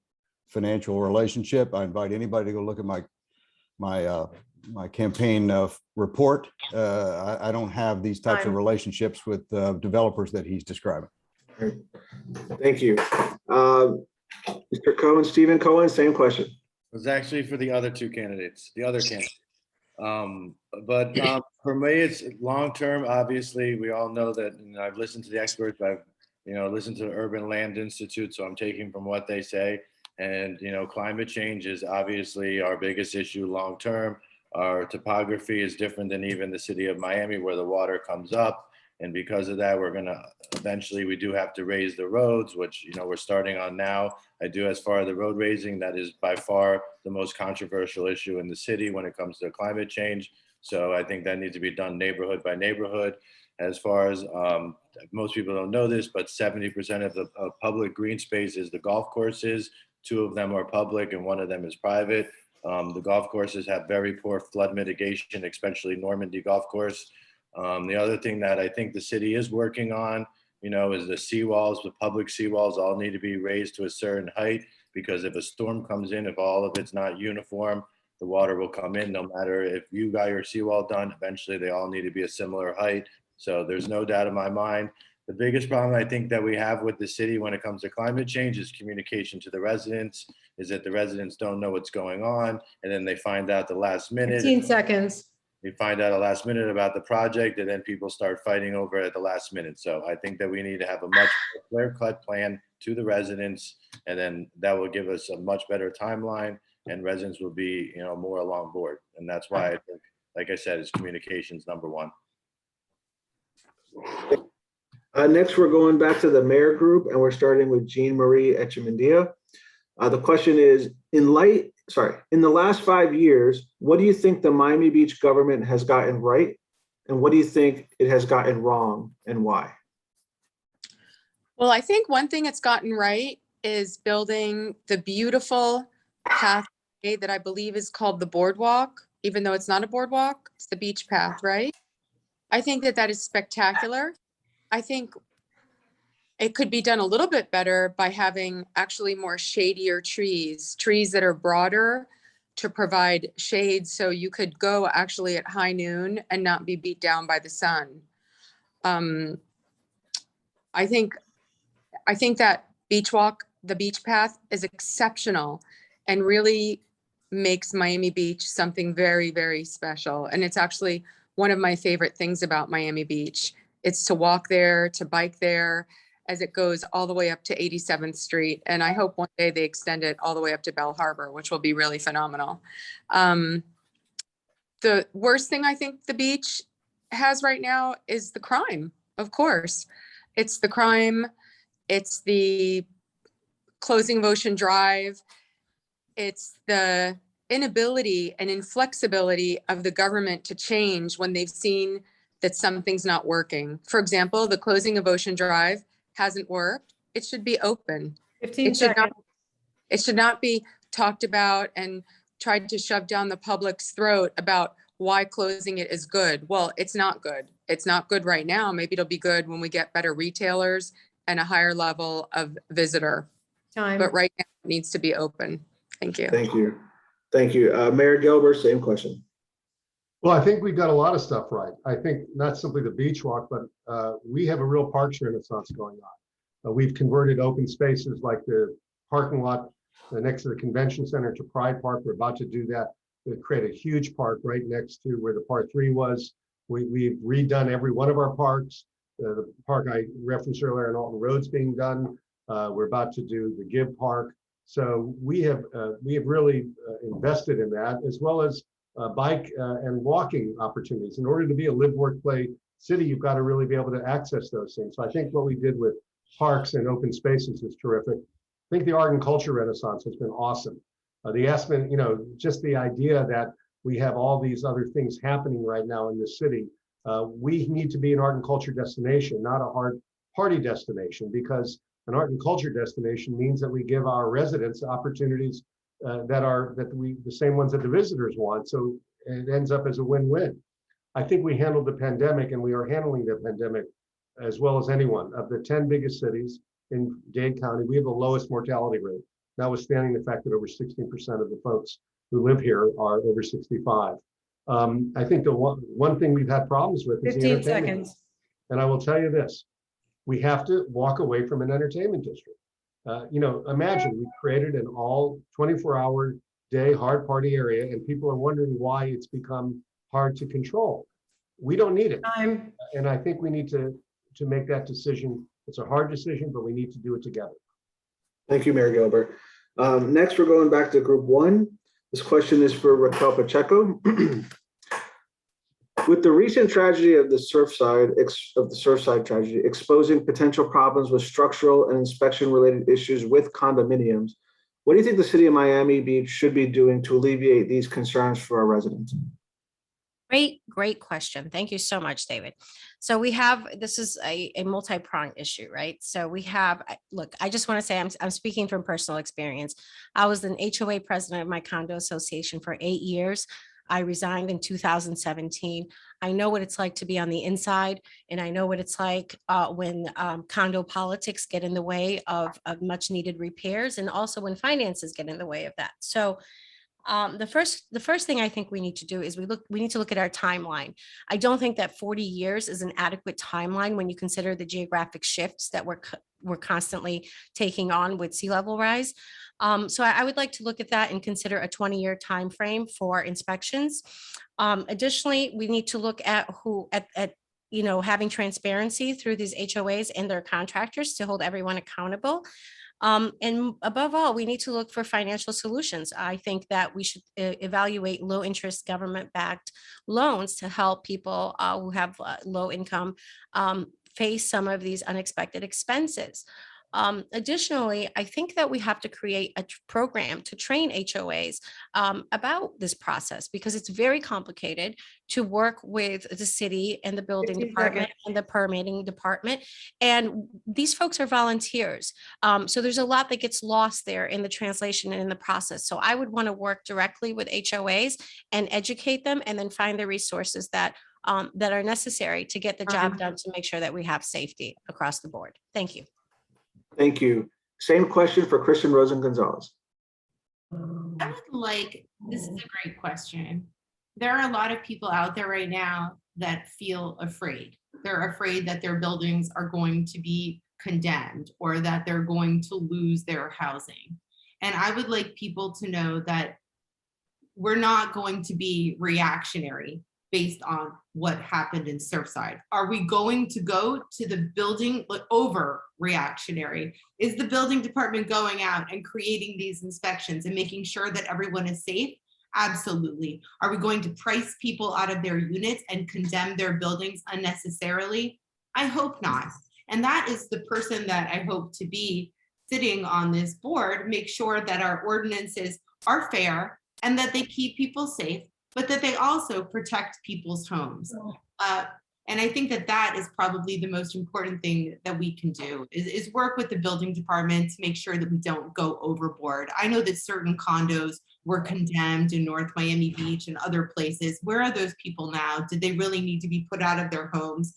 financial relationship. I invite anybody to go look at my campaign report. I don't have these types of relationships with developers that he's describing. Thank you. Mr. Cohen, Stephen Cohen, same question. It was actually for the other two candidates, But for me, it's long-term. Obviously, we all know that, and I've listened to the experts. I've, listened to the Urban Land Institute, so I'm taking from what they say. And, climate change is obviously our biggest issue long-term. Our topography is different than even the city of Miami, where the water comes up. And because of that, we do have to raise the roads, which, we're starting on now. I do, as far as the road raising, that is by far the most controversial issue in the city when it comes to climate change. So I think that needs to be done neighborhood by neighborhood. As far as most people don't know this, but 70% of the public green space is the golf courses. 2 of them are public and 1 of them is private. The golf courses have very poor flood mitigation, especially Normandy Golf Course. The other thing that I think the city is working on, is the seawalls. The public seawalls all need to be raised to a certain height, because if a storm comes in, if all of it's not uniform, the water will come in. No matter if you got your seawall done, eventually they all need to be a similar height. So there's no doubt in my mind. The biggest problem I think that we have with the city when it comes to climate change is communication to the residents, is that the residents don't know what's going on. And then they find out the last minute. 15 seconds. They find out a last minute about the project, and then people start fighting over it at the last minute. So I think that we need to have a much clear-cut plan to the residents, and then that will give us a much better timeline, and residents will be, more along board. And that's why I think, like I said, it's communications number one. Next, we're going back to the mayor group, and we're starting with Jean Marie Echemendia. The question is, in the last 5 years, what do you think the Miami Beach government has gotten right? And what do you think it has gotten wrong, and why? Well, I think one thing it's gotten right is building the beautiful pathway that I believe is called the boardwalk, even though it's not a boardwalk, it's the beach path, right? I think that is spectacular. I think it could be done a little bit better by having actually more shadier trees that are broader to provide shade, so you could go actually at high noon and not be beat down by the sun. I think that the beach path is exceptional and really makes Miami Beach something very, very special. And it's actually one of my favorite things about Miami Beach. It's to walk there, to bike there, as it goes all the way up to 87th Street. And I hope one day they extend it all the way up to Bell Harbor, which will be really phenomenal. The worst thing I think the beach has right now is the crime, of course. It's the crime. It's the closing of Ocean Drive. It's the inability and inflexibility of the government to change when they've seen that something's not working. For example, the closing of Ocean Drive hasn't worked. It should be open. 15 It should seconds. it should not be talked about and tried to shove down the public's throat about why closing it is good. Well, it's not good. It's not good right now. Maybe it'll be good when we get better retailers and a higher level of visitor. Time. But right now it needs to be open. Thank you. Thank you. Thank you. Mayor Gelber, same question. Well, I think we've got a lot of stuff right. I think not simply the beach walk, but we have a real parks renaissance going on. We've converted open spaces like the parking lot next to the convention center to Pride Park. We're about to do that. We create a huge park right next to where the Part 3 was. We've redone every one of our parks. The park I referenced earlier on Alton Road's being done. We're about to do the Gibb Park. So we have really invested in that, as well as bike and walking opportunities. In order to be a live, work, play city, you've got to really be able to access those things. So I think what we did with parks and open spaces is terrific. I think the art and culture renaissance has been awesome. The Aspen, just the idea that we have all these other things happening right now in this city. We need to be an art and culture destination, not a hard party destination, because an art and culture destination means that we give our residents opportunities the same ones that the visitors want. So it ends up as a win-win. I think we handled the pandemic, and we are handling the pandemic as well as anyone. Of the 10 biggest cities in Dade County, we have the lowest mortality rate, notwithstanding the fact that over 16% of the folks who live here are over 65. I think the one thing we've had problems with is the 15 entertainment. seconds. And I will tell you this, we have to walk away from an entertainment district. Imagine we created an all 24-hour day hard party area, and people are wondering why it's become hard to control. We don't need it. Time. And I think we need to make that decision. It's a hard decision, but we need to do it together. Thank you, Mayor Gelber. Next, we're going back to group one. This question is for Raquel Pacheco. With the recent tragedy of the Surfside tragedy exposing potential problems with structural and inspection-related issues with condominiums, what do you think the city of Miami Beach should be doing to alleviate these concerns for our residents? Great question. Thank you so much, David. So this is a multi-pronged issue, right? So look, I just want to say I'm speaking from personal experience. I was an HOA president of my condo association for 8 years. I resigned in 2017. I know what it's like to be on the inside, and I know what it's like when condo politics get in the way of much needed repairs, and also when finances get in the way of that. So the first thing I think we need to do is we need to look at our timeline. I don't think that 40 years is an adequate timeline when you consider the geographic shifts that we're constantly taking on with sea level rise. So I would like to look at that and consider a 20-year time frame for inspections. Additionally, we need to look at having transparency through these HOAs and their contractors to hold everyone accountable. And above all, we need to look for financial solutions. I think that we should evaluate low interest government backed loans to help people who have low income face some of these unexpected expenses. Additionally, I think that we have to create a program to train HOAs about this process, because it's very complicated to work with the city and the building 15 department seconds. and the permitting department. And these folks are volunteers. So there's a lot that gets lost there in the translation and in the process. So I would want to work directly with HOAs and educate them, and then find the resources that are necessary to get the job done, to make sure that we have safety across the board. Thank you. Thank you. Same question for Kristen, Rosen, Gonzalez. This is a great question. There are a lot of people out there right now that feel afraid. They're afraid that their buildings are going to be condemned, or that they're going to lose their housing. And I would like people to know that we're not going to be reactionary based on what happened in Surfside. Are we going to go to the building over reactionary? Is the building department going out and creating these inspections and making sure that everyone is safe? Absolutely. Are we going to price people out of their units and condemn their buildings unnecessarily? I hope not. And that is the person that I hope to be sitting on this board, make sure that our ordinances are fair and that they keep people safe, but that they also protect people's homes. And I think that that is probably the most important thing that we can do is work with the building department to make sure that we don't go overboard. I know that certain condos were condemned in North Miami Beach and other places. Where are those people now? Did they really need to be put out of their homes?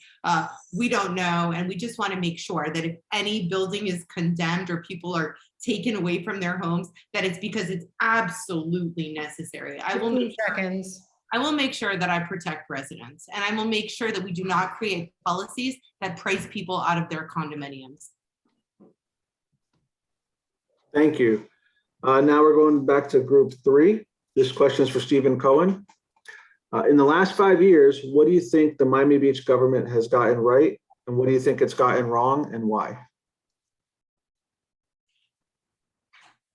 We don't know. And we just want to make sure that if any building is condemned or people are taken away from their homes, that it's because it's absolutely necessary. I will 15 seconds. make sure that I protect residents, and I will make sure that we do not create policies that price people out of their condominiums. Thank you. Now we're going back to group 3. This question is for Stephen Cohen. In the last 5 years, what do you think the Miami Beach government has gotten right? And what do you think it's gotten wrong, and why?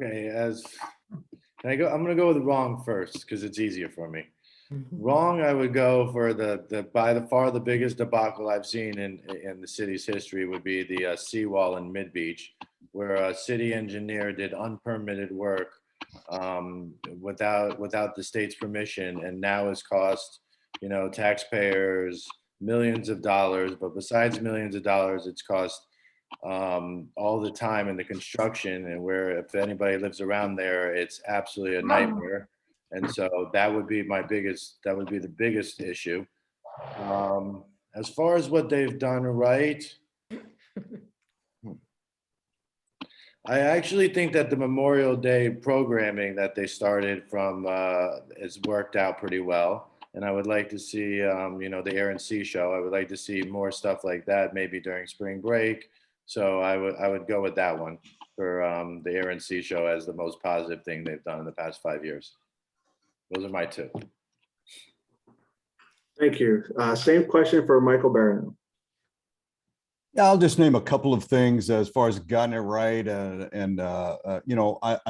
Okay, I'm gonna go with wrong first, because it's easier for me. Wrong, I would go for the by far the biggest debacle I've seen in the city's history would be the seawall in Mid Beach, where a city engineer did unpermitted work without the state's permission, and now has cost taxpayers millions of dollars. But besides millions of dollars, it's cost all the time in the construction, and where if anybody lives around there, it's absolutely a nightmare. And so that would be the biggest issue. As far as what they've done right, I actually think that the Memorial Day programming that they started from has worked out pretty well. And I would like to see, the Air and Sea show. I would like to see more stuff like that, maybe during spring break. So I would go with that one for the Air and Sea show as the most positive thing they've done in the past 5 years. Those are my 2. Thank you. Same question for Michael Barrineau. Yeah, I'll just name a couple of things as far as gotten it right. I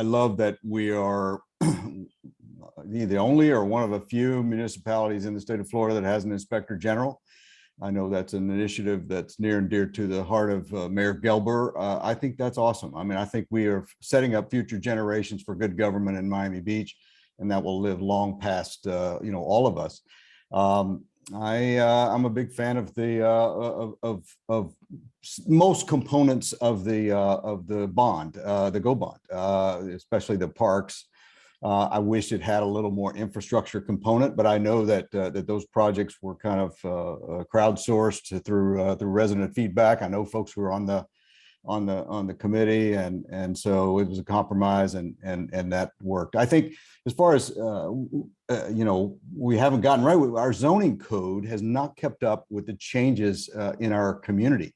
love that we are the only or one of a few municipalities in the state of Florida that has an inspector general. I know that's an initiative that's near and dear to the heart of Mayor Gelber. I think that's awesome. I mean, I think we are setting up future generations for good government in Miami Beach, and that will live long past, all of us. I'm a big fan of the most components of the bond, the GO bond, especially the parks. I wish it had a little more infrastructure component, but I know that that those projects were kind of crowdsourced through resident feedback. I know folks who were on the committee, and so it was a compromise, and that worked. I think as far as we haven't gotten right with our zoning code has not kept up with the changes in our community.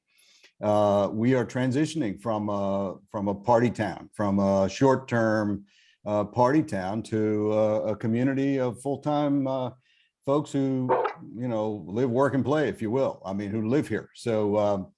We are transitioning from a party town, from a short-term party town to a community of full-time folks who live, work, and play, if you will. I mean, who live here. So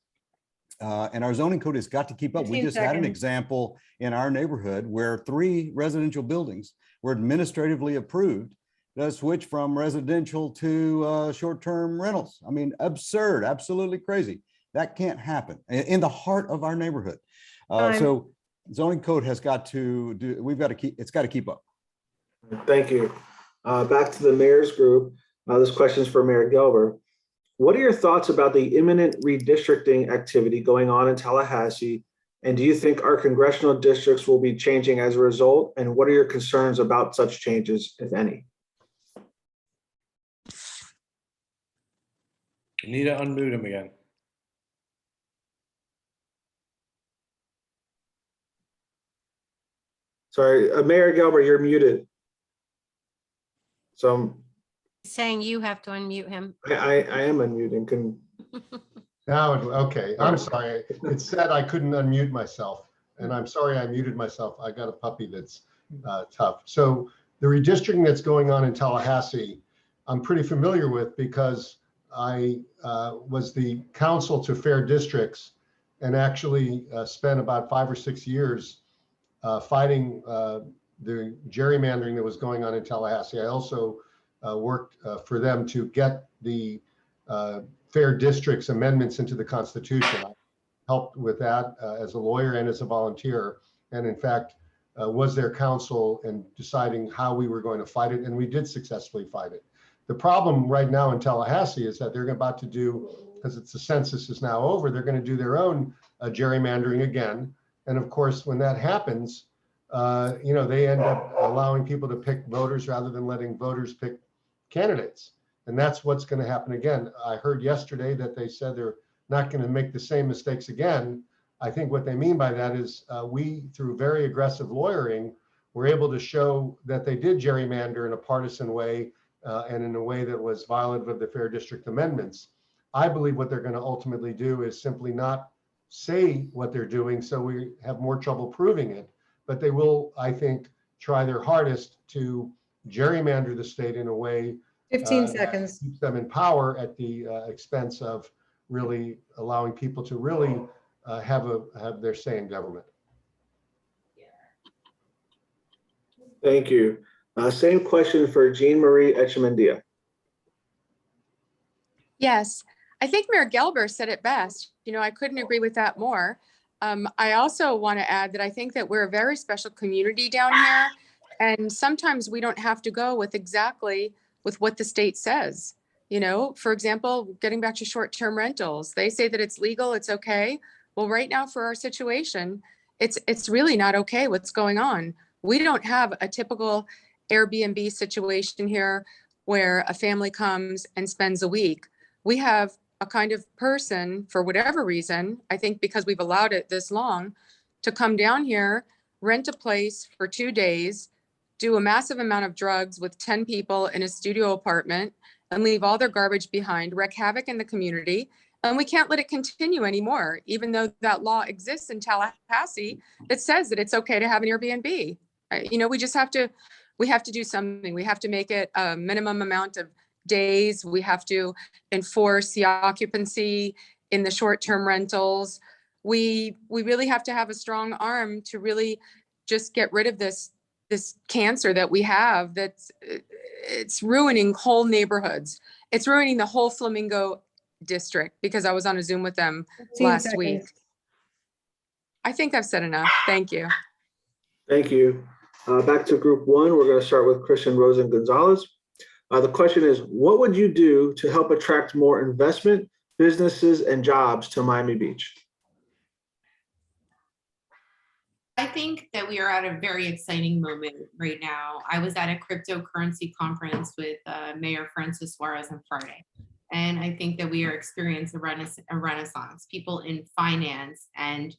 and our zoning code has got to keep up. We 15 just had an seconds. example in our neighborhood where 3 residential buildings were administratively approved to switch from residential to short-term rentals. I mean, absurd, absolutely crazy. That can't happen in the heart of our neighborhood. So zoning code has got to do, it's got to keep up. Thank you. Back to the mayor's group. This question is for Mayor Gelber. What are your thoughts about the imminent redistricting activity going on in Tallahassee? And do you think our congressional districts will be changing as a result? And what are your concerns about such changes, if any? You need to unmute him again. Sorry, Mayor Gelber, you're muted. So Saying you have to unmute him. I am unmuting. Now, okay, I'm sorry. It said I couldn't unmute myself, and I'm sorry I muted myself. I got a puppy that's tough. So the redistricting that's going on in Tallahassee, I'm pretty familiar with because I was the counsel to fair districts and actually spent about 5 or 6 years fighting the gerrymandering that was going on in Tallahassee. I also worked for them to get the fair districts amendments into the Constitution. I helped with that as a lawyer and as a volunteer, and in fact was their counsel in deciding how we were going to fight it, and we did successfully fight it. The problem right now in Tallahassee is that they're about to do, because it's the census is now over, they're going to do their own gerrymandering again. And of course, when that happens, they end up allowing people to pick voters rather than letting voters pick candidates. And that's what's going to happen again. I heard yesterday that they said they're not going to make the same mistakes again. I think what they mean by that is we, through very aggressive lawyering, were able to show that they did gerrymander in a partisan way and in a way that was violative of the fair district amendments. I believe what they're going to ultimately do is simply not say what they're doing, so we have more trouble proving it. But they will, I think, try their hardest to gerrymander the state in a way 15 that seconds. keeps them in power at the expense of really allowing people to really have their say in government. Thank you. Same question for Jean Marie Echemendia. Yes, I think Mayor Gelber said it best. I couldn't agree with that more. I also want to add that I think that we're a very special community down here, and sometimes we don't have to go with exactly with what the state says. For example, getting back to short-term rentals, they say that it's legal, it's okay. Well, right now for our situation, it's really not okay what's going on. We don't have a typical Airbnb situation here where a family comes and spends a week. We have a kind of person, for whatever reason, I think because we've allowed it this long, to come down here, rent a place for 2 days, do a massive amount of drugs with 10 people in a studio apartment, and leave all their garbage behind, wreak havoc in the community. And we can't let it continue anymore, even though that law exists in Tallahassee that says that it's okay to have an Airbnb. We have to do something. We have to make it a minimum amount of days. We have to enforce the occupancy in the short-term rentals. We really have to have a strong arm to really just get rid of this cancer that we have it's ruining whole neighborhoods. It's ruining the whole Flamingo district, because I was on a Zoom with them 15 last week. seconds. I think I've said enough. Thank you. Thank you. Back to group one, we're going to start with Kristen, Rosen, Gonzalez. The question is, what would you do to help attract more investment, businesses, and jobs to Miami Beach? I think that we are at a very exciting moment right now. I was at a cryptocurrency conference with Mayor Francis Suarez on Friday. And I think that we are experiencing a renaissance. People in finance and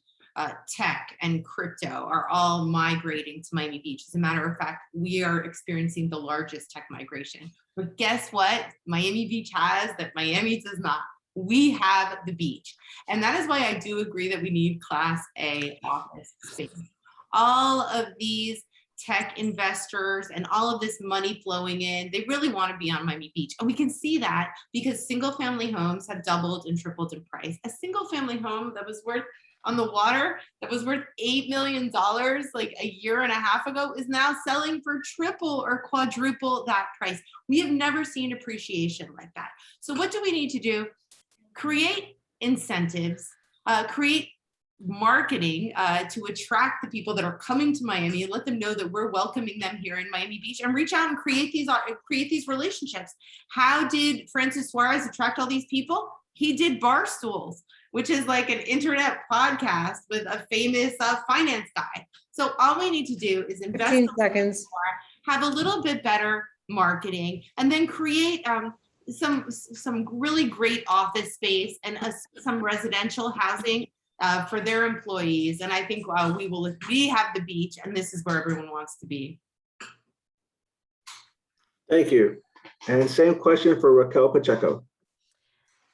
tech and crypto are all migrating to Miami Beach. As a matter of fact, we are experiencing the largest tech migration. But guess what? Miami Beach has that Miami does not. We have the beach. And that is why I do agree that we need Class A office space. All of these tech investors and all of this money flowing in, they really want to be on Miami Beach. And we can see that because single family homes have doubled and tripled in price. A single family home that was worth on the water, that was worth $8 million like a year and a half ago, is now selling for triple or quadruple that price. We have never seen appreciation like that. So what do we need to do? Create incentives, create marketing to attract the people that are coming to Miami and let them know that we're welcoming them here in Miami Beach, and reach out and create these relationships. How did Francis Suarez attract all these people? He did Barstools, which is like an internet podcast with a famous finance guy. So all we need to do is invest 15 seconds. more, have a little bit better marketing, and then create some really great office space and some residential housing for their employees. And I think we have the beach, and this is where everyone wants to be. Thank you. And same question for Raquel Pacheco.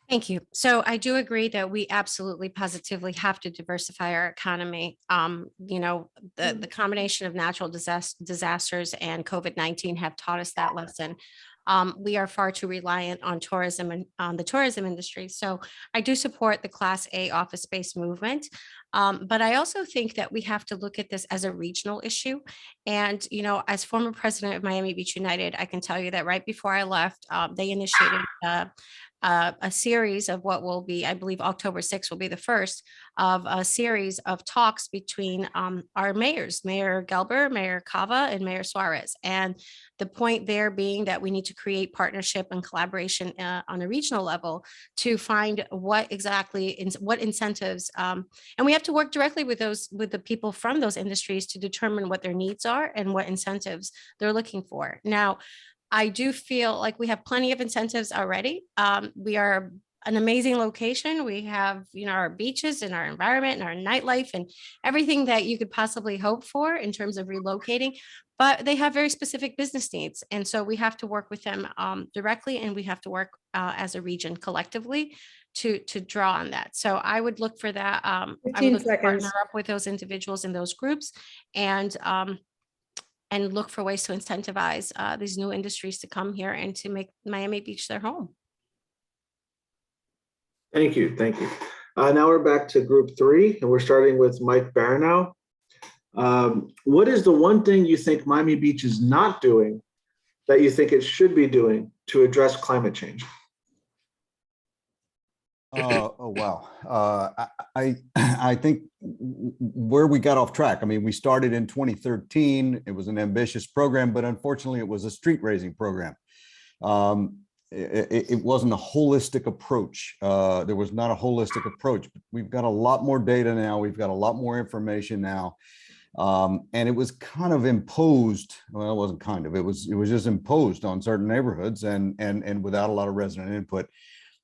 Thank you. So I do agree that we absolutely positively have to diversify our economy. The combination of natural disasters and COVID-19 have taught us that lesson. We are far too reliant on tourism and on the tourism industry. So I do support the Class A office space movement. But I also think that we have to look at this as a regional issue. And, as former president of Miami Beach United, I can tell you that right before I left, they initiated a series of what will be, I believe October 6th will be the first of a series of talks between our mayors, Mayor Gelber, Mayor Cava, and Mayor Suarez. And the point there being that we need to create partnership and collaboration on a regional level to find what incentives, and we have to work directly with the people from those industries to determine what their needs are and what incentives they're looking for. Now, I do feel like we have plenty of incentives already. We are an amazing location. We have, our beaches and our environment and our nightlife and everything that you could possibly hope for in terms of relocating, but they have very specific business needs. And so we have to work with them directly, and we have to work as a region collectively to draw on that. So I would look for that. I would look to partner up with those individuals in those groups and look for ways to incentivize these new industries to come here and to make Miami Beach their home. Thank you. Thank you. Now we're back to group 3, and we're starting with Mike Barrineau. What is the one thing you think Miami Beach is not doing that you think it should be doing to address climate change? Oh, wow. I think where we got off track. I mean, we started in 2013. It was an ambitious program, but unfortunately it was a street raising program. It wasn't a holistic approach. There was not a holistic approach. We've got a lot more data now. We've got a lot more information now. And it was kind of imposed. Well, it wasn't kind of, it was just imposed on certain neighborhoods and without a lot of resident input.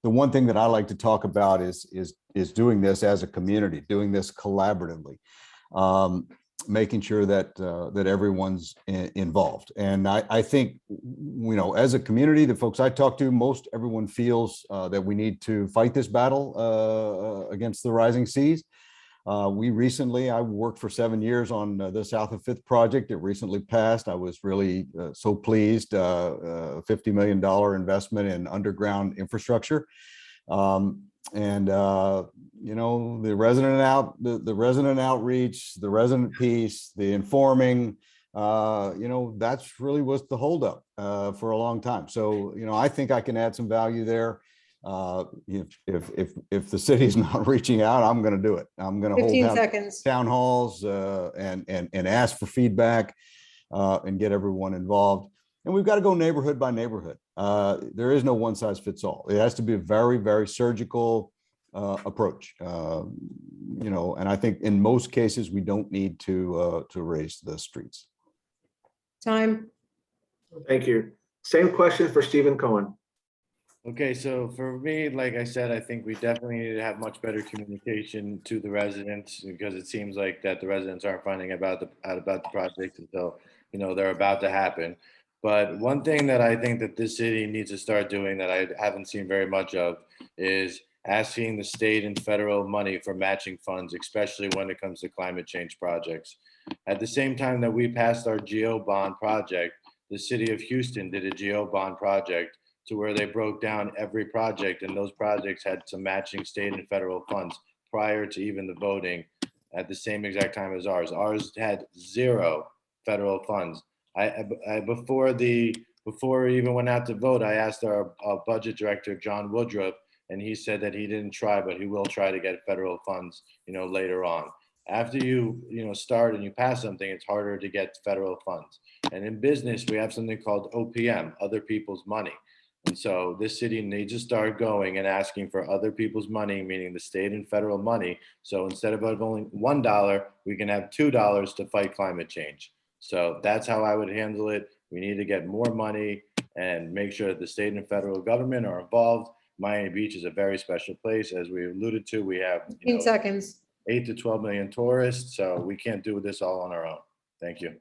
The one thing that I like to talk about is doing this as a community, doing this collaboratively, making sure that that everyone's involved. And I think, as a community, the folks I talk to, most everyone feels that we need to fight this battle against the rising seas. I worked for 7 years on the South of 5th project. It recently passed. I was really so pleased. $50 million investment in underground infrastructure. The resident outreach, the resident piece, the informing, that's really was the holdup for a long time. So, I think I can add some value there. If the city's not reaching out, I'm going to do it. I'm going to hold town halls and ask for feedback and get everyone involved. And we've got to go neighborhood by neighborhood. There is no one size fits all. It has to be a very, very surgical approach. You know, and I think in most cases, we don't need to raise the streets. Time. Thank you. Same question for Stephen Cohen. Okay, so for me, like I said, I think we definitely need to have much better communication to the residents, because it seems like that the residents aren't finding out about the project until, you know, they're about to happen. But one thing that I think that this city needs to start doing that I haven't seen very much of is asking the state and federal money for matching funds, especially when it comes to climate change projects. At the same time that we passed our GEO bond project, the city of Houston did a GEO bond project to where they broke down every project, and those projects had some matching state and federal funds prior to even the voting at the same exact time as ours. Ours had 0 federal funds. Before we even went out to vote, I asked our budget director, John Woodruff, and he said that he didn't try, but he will try to get federal funds, you know, later on. After you start and you pass something, it's harder to get federal funds. And in business, we have something called OPM, other people's money. And so this city needs to start going and asking for other people's money, meaning the state and federal money. So instead of only $1, we can have $2 to fight climate change. So that's how I would handle it. We need to get more money and make sure that the state and federal government are involved. Miami Beach is a very special place. As we alluded to, we have 15 seconds. 8 to 12 million tourists. So we can't do this all on our own. Thank you.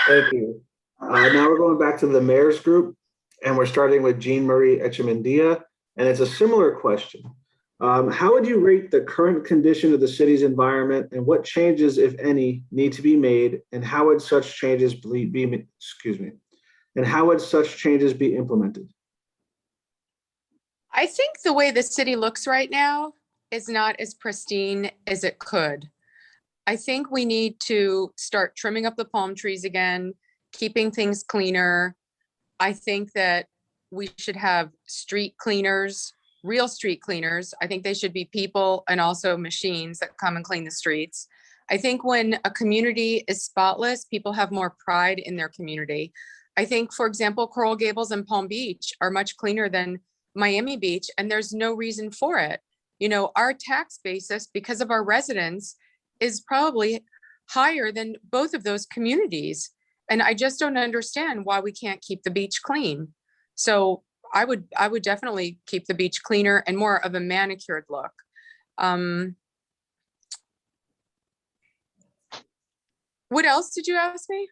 Thank you. Now we're going back to the mayor's group, and we're starting with Jean Marie Echemendia, and it's a similar question. How would you rate the current condition of the city's environment, and what changes, if any, need to be made, and how would such changes be implemented? I think the way the city looks right now is not as pristine as it could. I think we need to start trimming up the palm trees again, keeping things cleaner. I think that we should have street cleaners, real street cleaners. I think they should be people and also machines that come and clean the streets. I think when a community is spotless, people have more pride in their community. I think, for example, Coral Gables and Palm Beach are much cleaner than Miami Beach, and there's no reason for it. You know, our tax basis, because of our residents, is probably higher than both of those communities. And I just don't understand why we can't keep the beach clean. So I would definitely keep the beach cleaner and more of a manicured look. What else did you ask me?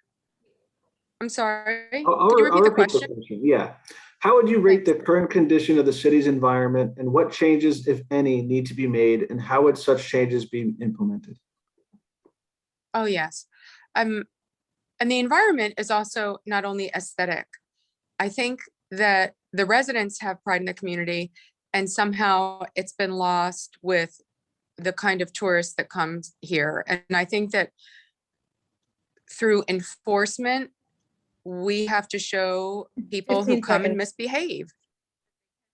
I'm sorry. Could you repeat the question? Yeah. How would you rate the current condition of the city's environment, and what changes, if any, need to be made, and how would such changes be implemented? Oh, yes. And the environment is also not only aesthetic. I think that the residents have pride in the community, and somehow it's been lost with the kind of tourists that comes here. And I think that through enforcement, we have to show people who 15 come and seconds. misbehave.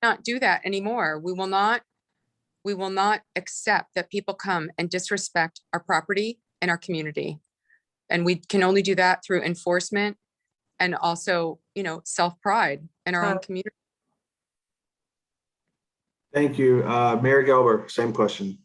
Not do that anymore. We will not accept that people come and disrespect our property and our community. And we can only do that through enforcement and also, you know, self-pride in our own community. Thank you. Mayor Gelber, same question.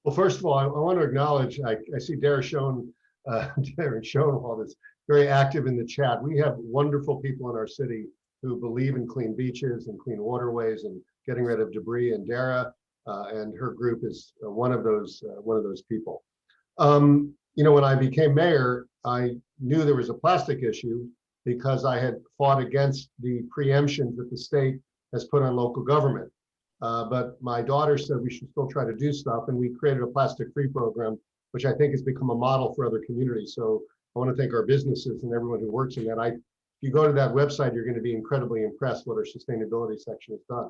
Well, first of all, I want to acknowledge, I see Darren Schoen all this, very active in the chat. We have wonderful people in our city who believe in clean beaches and clean waterways and getting rid of debris. And Dara and her group is one of those people. You know, when I became mayor, I knew there was a plastic issue because I had fought against the preemptions that the state has put on local government. But my daughter said we should still try to do stuff, and we created a plastic-free program, which I think has become a model for other communities. So I want to thank our businesses and everyone who works in that. If you go to that website, you're going to be incredibly impressed what our sustainability section has done.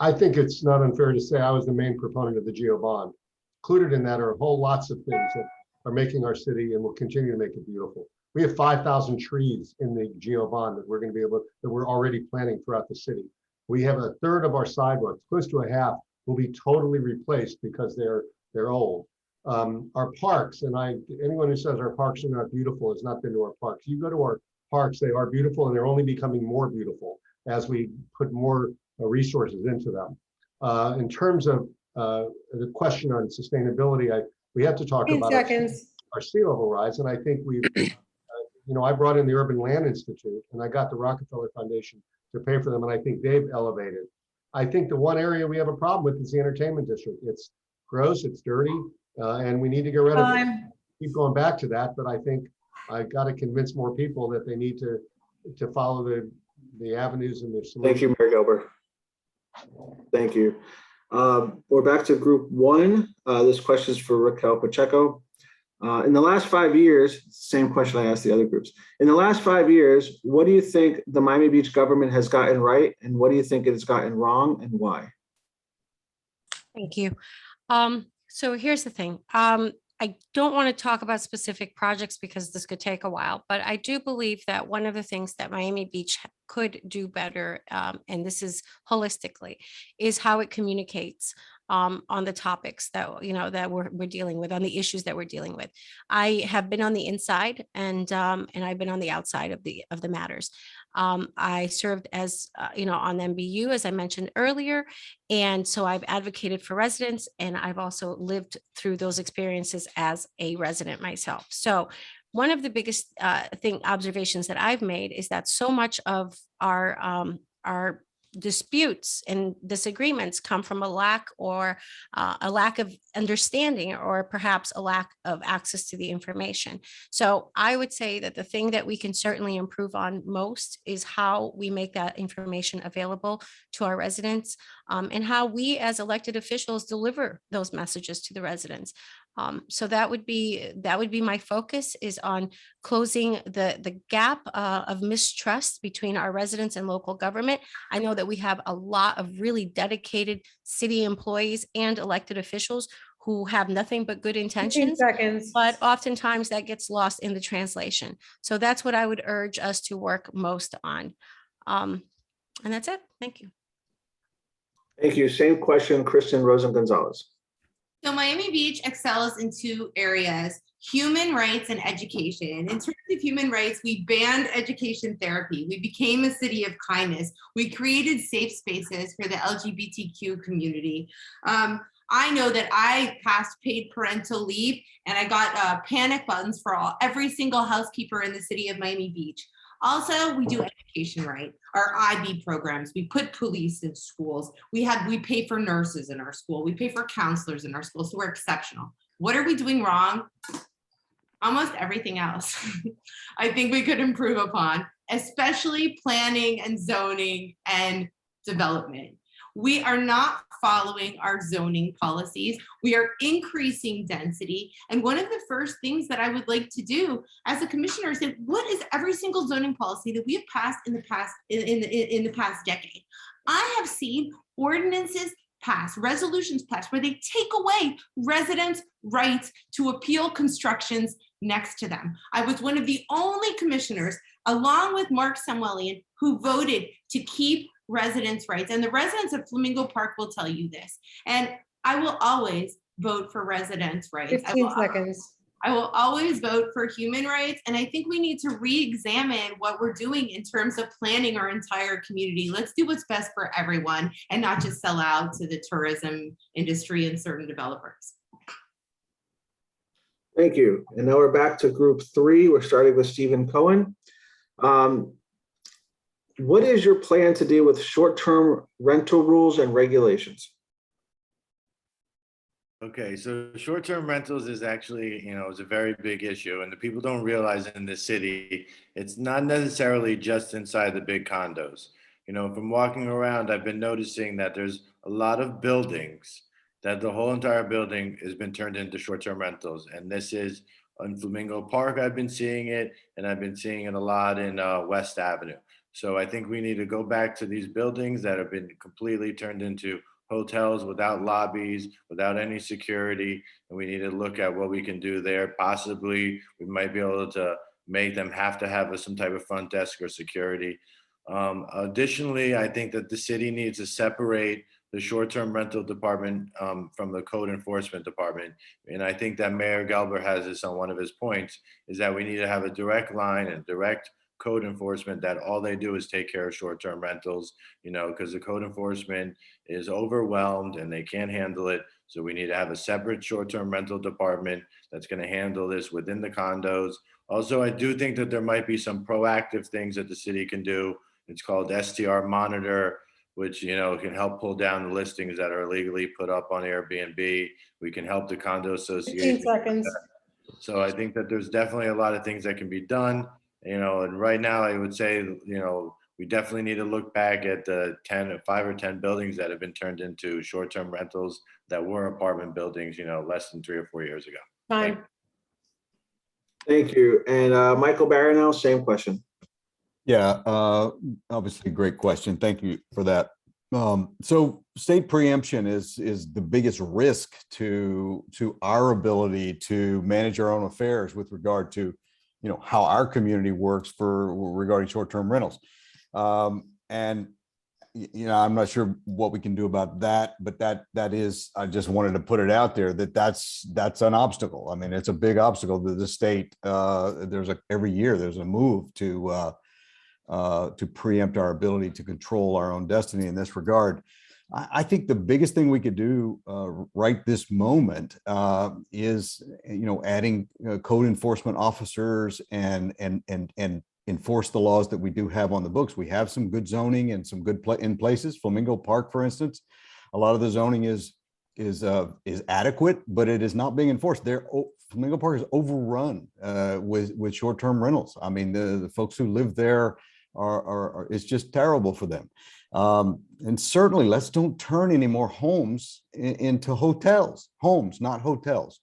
I think it's not unfair to say I was the main proponent of the GEO bond. Included in that are lots of things that are making our city and will continue to make it beautiful. We have 5,000 trees in the GEO bond that we're already planting throughout the city. We have a third of our sidewalks, close to a half, will be totally replaced because they're old. Our parks, and anyone who says our parks are not beautiful has not been to our parks. You go to our parks, they are beautiful, and they're only becoming more beautiful as we put more resources into them. In terms of the question on sustainability, we have to talk 15 about seconds. our sea level rise, and I think we've, I brought in the Urban Land Institute, and I got the Rockefeller Foundation to pay for them, and I think they've elevated. I think the one area we have a problem with is the entertainment district. It's gross, it's dirty, and we need to get rid of it. Keep going back to that, but I think I got to convince more people that they need to follow the avenues and the solutions. Thank you, Mayor Gelber. Thank you. We're back to group one. This question is for Raquel Pacheco. In the last 5 years, same question I asked the other groups. In the last 5 years, what do you think the Miami Beach government has gotten right, and what do you think it has gotten wrong, and why? Thank you. So here's the thing. I don't want to talk about specific projects because this could take a while, but I do believe that one of the things that Miami Beach could do better, and this is holistically, is how it communicates on the topics that that we're dealing with, on the issues that we're dealing with. I have been on the inside, and I've been on the outside of the matters. I served as on MBU, as I mentioned earlier, and so I've advocated for residents, and I've also lived through those experiences as a resident myself. So one of the biggest observations that I've made is that so much of our disputes and disagreements come from a lack of understanding, or perhaps a lack of access to the information. So I would say that the thing that we can certainly improve on most is how we make that information available to our residents, and how we as elected officials deliver those messages to the residents. So that would be my focus, is on closing the gap of mistrust between our residents and local government. I know that we have a lot of really dedicated city employees and elected officials who have nothing but good 15 intentions, seconds. but oftentimes that gets lost in the translation. So that's what I would urge us to work most on. And that's it. Thank you. Thank you. Same question, Kristen, Rosen, Gonzalez. So Miami Beach excels in 2 areas: human rights and education. In terms of human rights, we banned education therapy. We became a city of kindness. We created safe spaces for the LGBTQ community. I know that I passed paid parental leave, and I got panic buttons for every single housekeeper in the city of Miami Beach. Also, we do education right. Our IB programs, we put police in schools. We pay for nurses in our school. We pay for counselors in our school. So we're exceptional. What are we doing wrong? Almost everything else. I think we could improve upon, especially planning and zoning and development. We are not following our zoning policies. We are increasing density. And one of the first things that I would like to do as a commissioner is say, what is every single zoning policy that we have passed in the past decade? I have seen ordinances passed, resolutions passed, where they take away residents' rights to appeal constructions next to them. I was one of the only commissioners, along with Mark Samuelian, who voted to keep residents' rights. And the residents of Flamingo Park will tell you this. And I will always vote for residents' rights. 15 seconds. I will always vote for human rights. And I think we need to re-examine what we're doing in terms of planning our entire community. Let's do what's best for everyone and not just sell out to the tourism industry and certain developers. Thank you. And now we're back to group 3. We're starting with Stephen Cohen. What is your plan to deal with short-term rental rules and regulations? Okay, so short-term rentals is actually, is a very big issue, and the people don't realize in the city, it's not necessarily just inside the big condos. From walking around, I've been noticing that there's a lot of buildings that the whole entire building has been turned into short-term rentals. And this is in Flamingo Park, I've been seeing it, and I've been seeing it a lot in West Avenue. So I think we need to go back to these buildings that have been completely turned into hotels without lobbies, without any security. And we need to look at what we can do there. Possibly we might be able to make them have to have some type of front desk or security. Additionally, I think that the city needs to separate the short-term rental department from the code enforcement department. And I think that Mayor Gelber has this on one of his points, is that we need to have a direct line and direct code enforcement that all they do is take care of short-term rentals, because the code enforcement is overwhelmed and they can't handle it. So we need to have a separate short-term rental department that's going to handle this within the condos. Also, I do think that there might be some proactive things that the city can do. It's called STR Monitor, which, can help pull down the listings that are illegally put up on Airbnb. We can help the condo 15 association. seconds. So I think that there's definitely a lot of things that can be done, and right now I would say, we definitely need to look back at the 5 or 10 buildings that have been turned into short-term rentals that were apartment buildings, less than 3 or 4 years ago. Fine. Thank you. And Michael Barrineau, same question. Yeah, obviously, great question. Thank you for that. So state preemption is the biggest risk to our ability to manage our own affairs with regard to, how our community works regarding short-term rentals. And I'm not sure what we can do about that, but that is, I just wanted to put it out there that's an obstacle. I mean, it's a big obstacle to the state. Every year there's a move to preempt our ability to control our own destiny in this regard. I think the biggest thing we could do right this moment is, adding code enforcement officers and enforce the laws that we do have on the books. We have some good zoning and some good in places. Flamingo Park, for instance, a lot of the zoning is adequate, but it is not being enforced. Flamingo Park is overrun with short-term rentals. I mean, the folks who live there are it's just terrible for them. And certainly, let's don't turn any more homes into hotels. Homes, not hotels.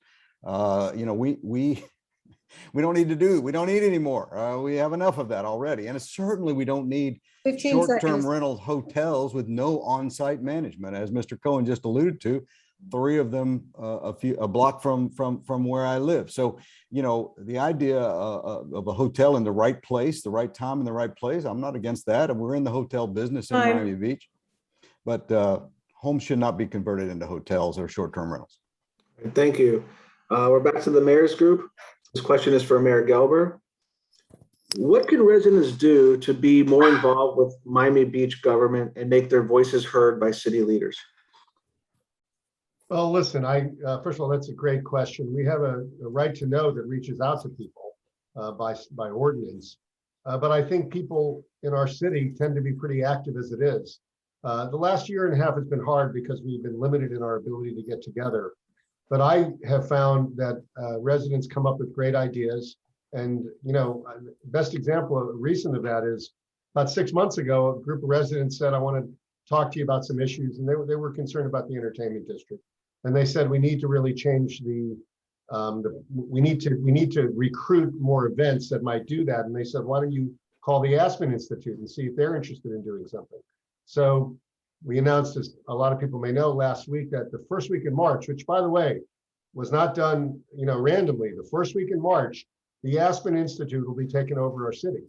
We don't need any more. We have enough of that already. And certainly we don't need 15 short-term seconds. rental hotels with no on-site management. As Mr. Cohen just alluded to, 3 of them a block from where I live. So, the idea of a hotel in the right place, the right time in the right place, I'm not against that. And we're in the hotel business in Fine. Miami Beach, but homes should not be converted into hotels or short-term rentals. Thank you. We're back to the mayor's group. This question is for Mayor Gelber. What can residents do to be more involved with Miami Beach government and make their voices heard by city leaders? Well, listen, first of all, that's a great question. We have a right to know that reaches out to people by ordinance. But I think people in our city tend to be pretty active as it is. The last year and a half has been hard because we've been limited in our ability to get together. But I have found that residents come up with great ideas. And, best example recent of that is about 6 months ago, a group of residents said, I want to talk to you about some issues. And they were concerned about the entertainment district. And they said, we need to really change we need to recruit more events that might do that. And they said, why don't you call the Aspen Institute and see if they're interested in doing something? So we announced, as a lot of people may know, last week that the first week in March, which by the way, was not done, randomly. The first week in March, the Aspen Institute will be taking over our city.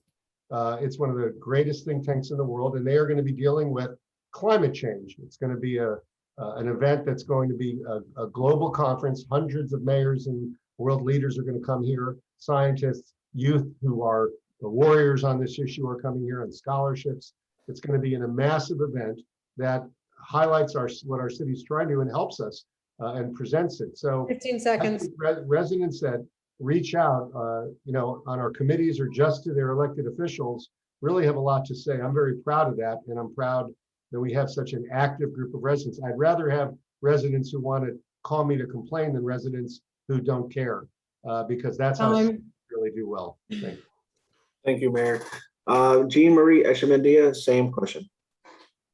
It's one of the greatest think tanks in the world, and they are going to be dealing with climate change. It's going to be an event that's going to be a global conference. Hundreds of mayors and world leaders are going to come here. Scientists, youth who are the warriors on this issue are coming here on scholarships. It's going to be in a massive event that highlights what our city's trying to do and helps us and presents it. So 15 seconds. Residents that reach out, on our committees or just to their elected officials really have a lot to say. I'm very proud of that. And I'm proud that we have such an active group of residents. I'd rather have residents who want to call me to complain than residents who don't care, because that's how we really do well. Thank you. Thank you, Mayor. Jean Marie Echemendia, same question.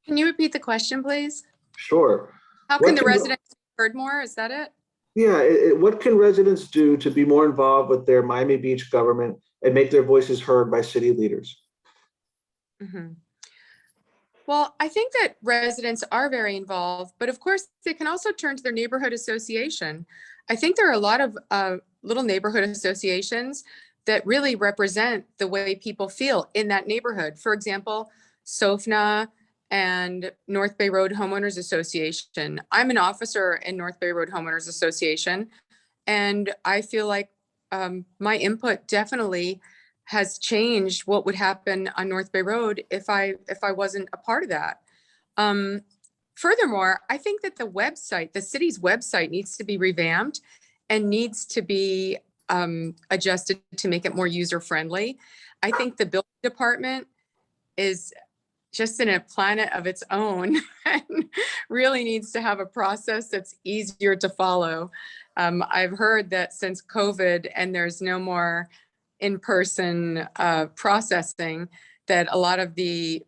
Can you repeat the question, please? Sure. How can the residents be heard more? Is that it? Yeah, what can residents do to be more involved with their Miami Beach government and make their voices heard by city leaders? Mm-hmm. Well, I think that residents are very involved, but of course they can also turn to their neighborhood association. I think there are a lot of little neighborhood associations that really represent the way people feel in that neighborhood. For example, SOFNA and North Bay Road Homeowners Association. I'm an officer in North Bay Road Homeowners Association, and I feel like my input definitely has changed what would happen on North Bay Road if I wasn't a part of that. Furthermore, I think that the city's website needs to be revamped and needs to be adjusted to make it more user-friendly. I think the building department is just in a planet of its own and really needs to have a process that's easier to follow. I've heard that since COVID and there's no more in-person processing, that a lot of the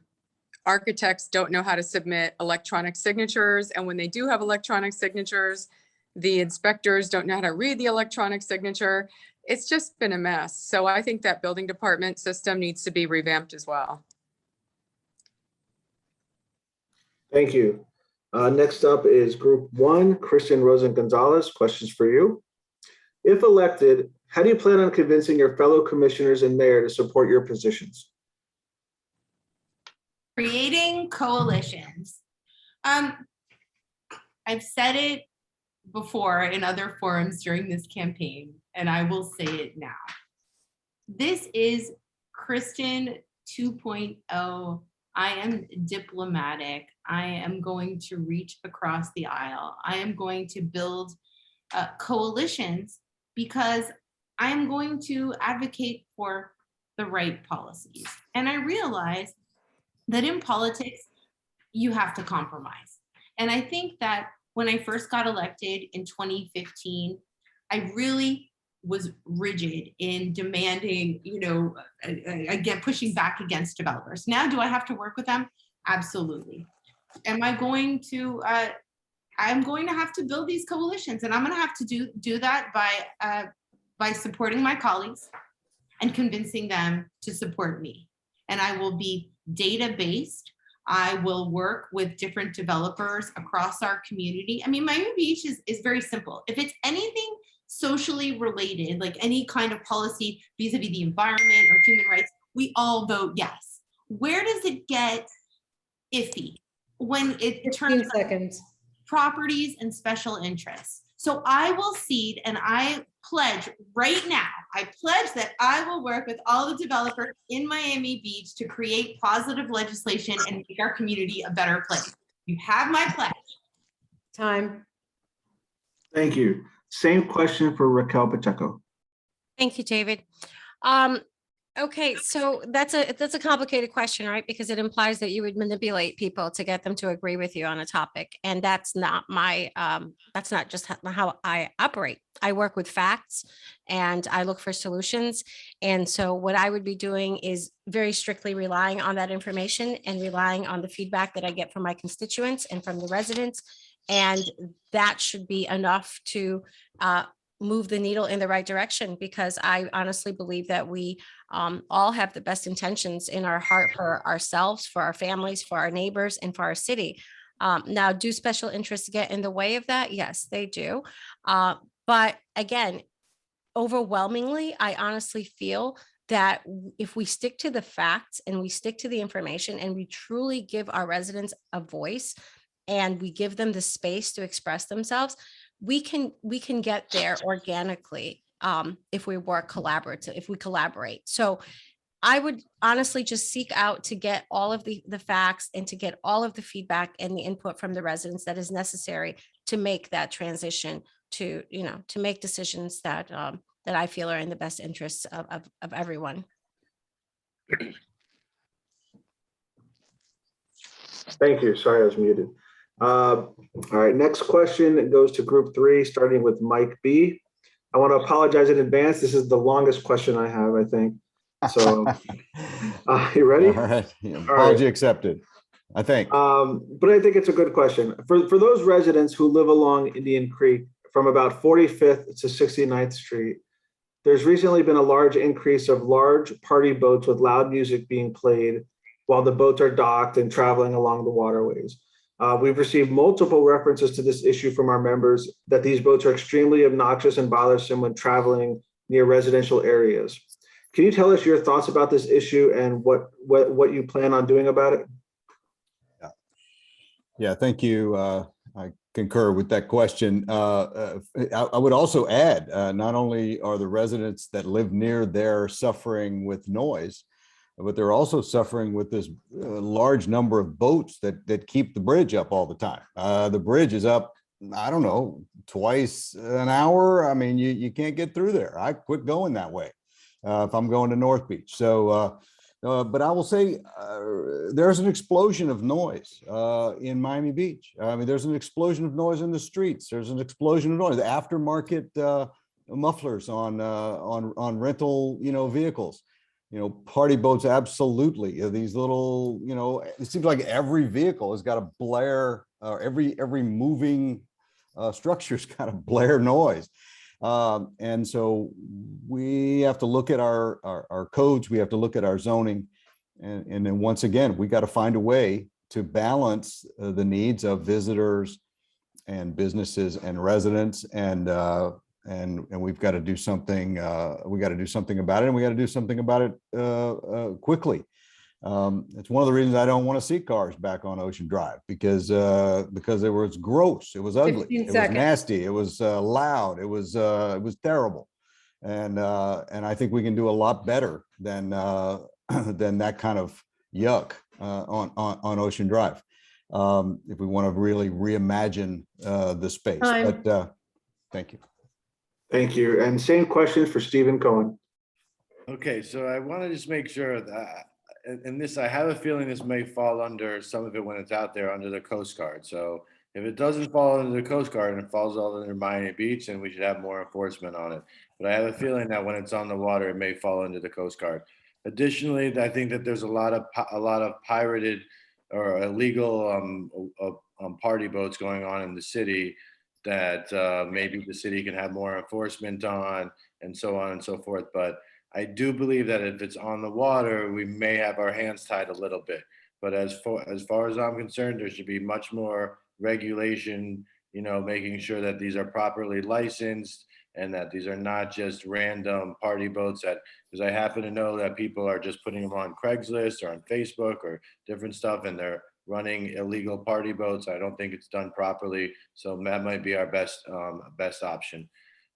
architects don't know how to submit electronic signatures. And when they do have electronic signatures, the inspectors don't know how to read the electronic signature. It's just been a mess. So I think that building department system needs to be revamped as well. Thank you. Next up is Group 1, Kristen, Rosen, Gonzalez. Questions for you. If elected, how do you plan on convincing your fellow commissioners and mayor to support your positions? Creating coalitions. I've said it before in other forums during this campaign, and I will say it now. This is Kristen 2.0. I am diplomatic. I am going to reach across the aisle. I am going to build coalitions because I am going to advocate for the right policies. And I realize that in politics, you have to compromise. And I think that when I first got elected in 2015, I really was rigid in demanding, again, pushing back against developers. Now, do I have to work with them? Absolutely. Am I going to, I'm going to have to build these coalitions, and I'm going to have to do that by supporting my colleagues and convincing them to support me. And I will be data-based. I will work with different developers across our community. I mean, Miami Beach is very simple. If it's anything socially related, like any kind of policy vis-a-vis the environment or human rights, we all vote yes. Where does it get iffy? When it turns seconds. Properties and special interests. So I will cede, and I pledge right now, I pledge that I will work with all the developers in Miami Beach to create positive legislation and make our community a better place. You have my pledge. Time. Thank you. Same question for Raquel Pacheco. Thank you, David. Okay, so that's a complicated question, right? Because it implies that you would manipulate people to get them to agree with you on a topic. And that's not my, that's not just how I operate. I work with facts and I look for solutions. And so what I would be doing is very strictly relying on that information and relying on the feedback that I get from my constituents and from the residents. And that should be enough to move the needle in the right direction, because I honestly believe that we all have the best intentions in our heart for ourselves, for our families, for our neighbors, and for our city. Now, do special interests get in the way of that? Yes, they do. But again, overwhelmingly, I honestly feel that if we stick to the facts and we stick to the information and we truly give our residents a voice and we give them the space to express themselves, we can get there organically if we work collaborative, if we collaborate. So I would honestly just seek out to get all of the facts and to get all of the feedback and the input from the residents that is necessary to make that transition to, to make decisions that that I feel are in the best interests of everyone. Thank you. Sorry, I was muted. All right, next question goes to Group 3, starting with Mike B. I want to apologize in advance. This is the longest question I have, I think. So, you ready? All right. Apology accepted, I think. But I think it's a good question. For those residents who live along Indian Creek from about 45th to 69th Street, there's recently been a large increase of large party boats with loud music being played while the boats are docked and traveling along the waterways. We've received multiple references to this issue from our members that these boats are extremely obnoxious and bothersome when traveling near residential areas. Can you tell us your thoughts about this issue and what you plan on doing about it? Yeah, thank you. I concur with that question. I would also add, not only are the residents that live near there suffering with noise, but they're also suffering with this large number of boats that keep the bridge up all the time. The bridge is up, I don't know, twice an hour. I mean, you can't get through there. I quit going that way if I'm going to North Beach. So, but I will say there's an explosion of noise in Miami Beach. I mean, there's an explosion of noise in the streets. There's an explosion of noise. Aftermarket mufflers on rental, vehicles. Party boats, absolutely. These little, it seems like every vehicle has got a blare, every moving structure's got a blare noise. And so we have to look at our codes, we have to look at our zoning. And then once again, we got to find a way to balance the needs of visitors and businesses and residents, and we've got to do something. We got to do something about it, and we got to do something about it quickly. It's one of the reasons I don't want to see cars back on Ocean Drive, because it was gross, it was ugly, 15 it was seconds. nasty, it was loud, it was terrible, and I think we can do a lot better than that kind of yuck on Ocean Drive, if we want to really reimagine the space. Time. But thank you. Thank you. And same question for Stephen Cohen. Okay, so I want to just make sure that, and this, I have a feeling this may fall under some of it when it's out there under the Coast Guard. So if it doesn't fall under the Coast Guard and it falls all under Miami Beach, then we should have more enforcement on it. But I have a feeling that when it's on the water, it may fall under the Coast Guard. Additionally, I think that there's a lot of pirated or illegal party boats going on in the city that maybe the city can have more enforcement on, and so on and so forth. But I do believe that if it's on the water, we may have our hands tied a little bit. But as far as I'm concerned, there should be much more regulation, making sure that these are properly licensed and that these are not just random party boats, because I happen to know that people are just putting them on Craigslist or on Facebook or different stuff, and they're running illegal party boats. I don't think it's done properly. So that might be our best option.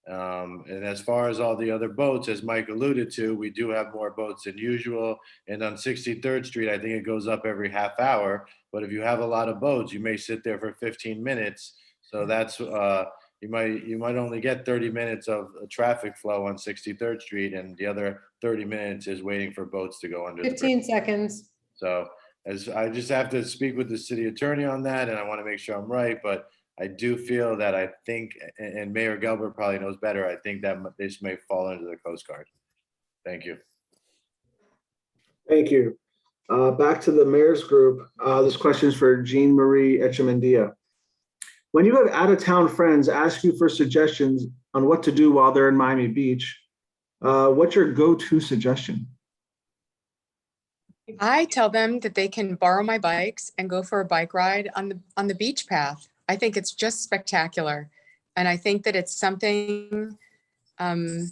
And as far as all the other boats, as Mike alluded to, we do have more boats than usual. And on 63rd Street, I think it goes up every half hour. But if you have a lot of boats, you may sit there for 15 minutes. So that's you might only get 30 minutes of traffic flow on 63rd Street, and the other 30 minutes is waiting for boats to go under the bridge. 15 seconds. So as I just have to speak with the city attorney on that, and I want to make sure I'm right, but I do feel that I think, and Mayor Gelber probably knows better, I think that this may fall under the Coast Guard. Thank you. Thank you. Back to the mayor's group. This question is for Jean Marie Echemendia. When you have out-of-town friends ask you for suggestions on what to do while they're in Miami Beach, what's your go-to suggestion? I tell them that they can borrow my bikes and go for a bike ride on the beach path. I think it's just spectacular. And I think that it's something, probably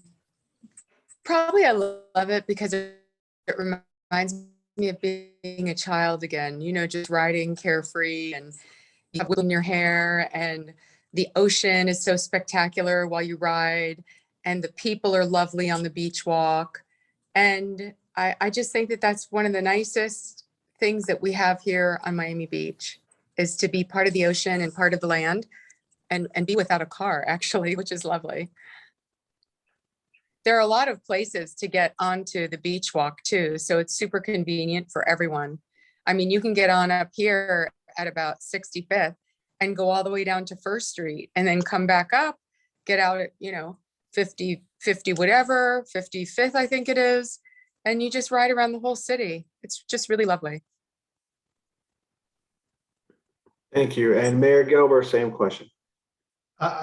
I love it because it reminds me of being a child again, just riding carefree, and you have wind in your hair, and the ocean is so spectacular while you ride, and the people are lovely on the beach walk. And I just think that that's one of the nicest things that we have here on Miami Beach, is to be part of the ocean and part of the land, and be without a car, actually, which is lovely. There are a lot of places to get onto the beach walk too, so it's super convenient for everyone. I mean, you can get on up here at about 65th and go all the way down to First Street, and then come back up, get out at, 50 whatever, 55th, I think it is. And you just ride around the whole city. It's just really lovely. Thank you. And Mayor Gelber, same question.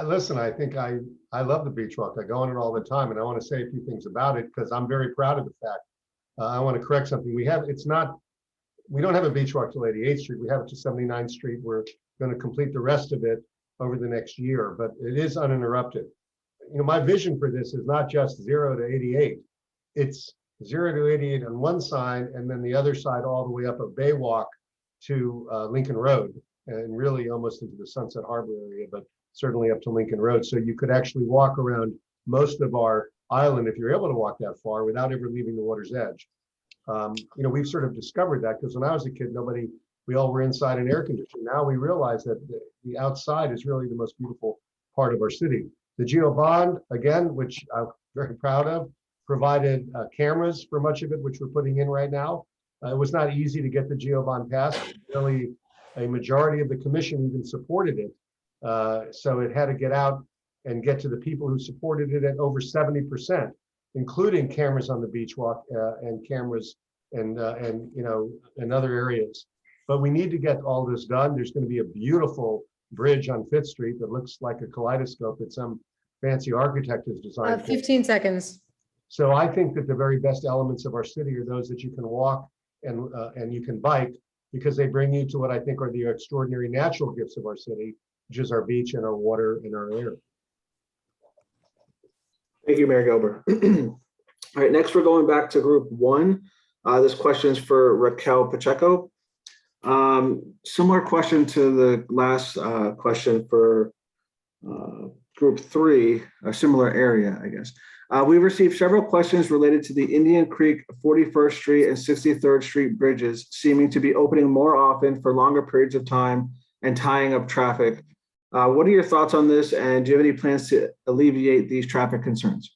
Listen, I think I love the beach walk. I go on it all the time, and I want to say a few things about it because I'm very proud of the fact. I want to correct something. We don't have a beach walk till 88th Street. We have it to 79th Street. We're going to complete the rest of it over the next year, but it is uninterrupted. My vision for this is not just 0 to 88. It's 0 to 88 on one side, and then the other side all the way up a Baywalk to Lincoln Road. and really almost into the Sunset Harbor area, but certainly up to Lincoln Road. So you could actually walk around most of our island if you're able to walk that far without ever leaving the water's edge. We've sort of discovered that because when I was a kid, we all were inside in air conditioning. Now we realize that the outside is really the most beautiful part of our city. The Geo Bond, again, which I'm very proud of, provided cameras for much of it, which we're putting in right now. It was not easy to get the Geo Bond passed. Really, a majority of the commission even supported it. So it had to get out and get to the people who supported it at over 70%, including cameras on the beach walk and cameras and in other areas. But we need to get all this done. There's going to be a beautiful bridge on 5th Street that looks like a kaleidoscope that some fancy architect has designed. 15 seconds. So I think that the very best elements of our city are those that you can walk and you can bike, because they bring you to what I think are the extraordinary natural gifts of our city, which is our beach and our water and our air. Thank you, Mayor Gelber. All right, next we're going back to group 1. This question is for Raquel Pacheco. Similar question to the last question for group 3, a similar area, I guess. We've received several questions related to the Indian Creek 41st Street and 63rd Street bridges seeming to be opening more often for longer periods of time and tying up traffic. What are your thoughts on this, and do you have any plans to alleviate these traffic concerns?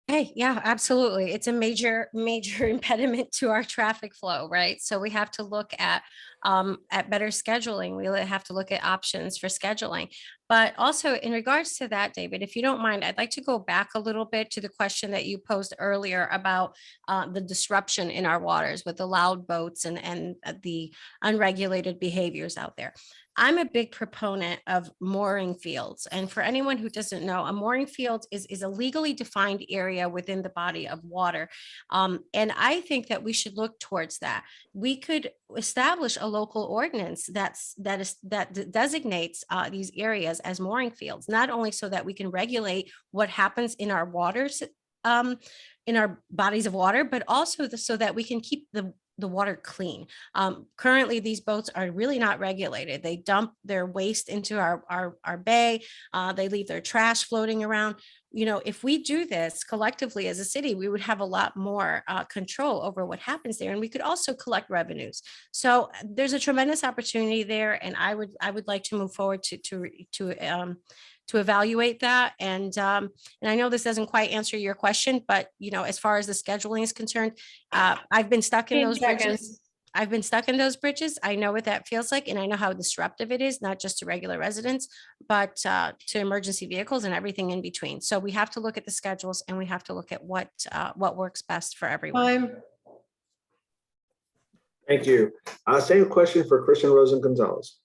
Hey, yeah, absolutely. It's a major impediment to our traffic flow, right? So we have to look at better scheduling. We have to look at options for scheduling. But also in regards to that, David, if you don't mind, I'd like to go back a little bit to the question that you posed earlier about the disruption in our waters with the loud boats and the unregulated behaviors out there. I'm a big proponent of mooring fields. And for anyone who doesn't know, a mooring field is a legally defined area within the body of water. And I think that we should look towards that. We could establish a local ordinance that designates these areas as mooring fields, not only so that we can regulate what happens in our waters, in our bodies of water, but also so that we can keep the water clean. Currently, these boats are really not regulated. They dump their waste into our bay. They leave their trash floating around. If we do this collectively as a city, we would have a lot more control over what happens there, and we could also collect revenues. So there's a tremendous opportunity there, and I would like to move forward to evaluate that. And I know this doesn't quite answer your question, but as far as the scheduling is concerned, I've been stuck in those bridges. I've been stuck in those bridges. I know what that feels like, and I know how disruptive it is, not just to regular residents, but to emergency vehicles and everything in between. So we have to look at the schedules, and we have to look at what works best for everyone. Thank you. Same question for Kristen, Rosen, Gonzalez.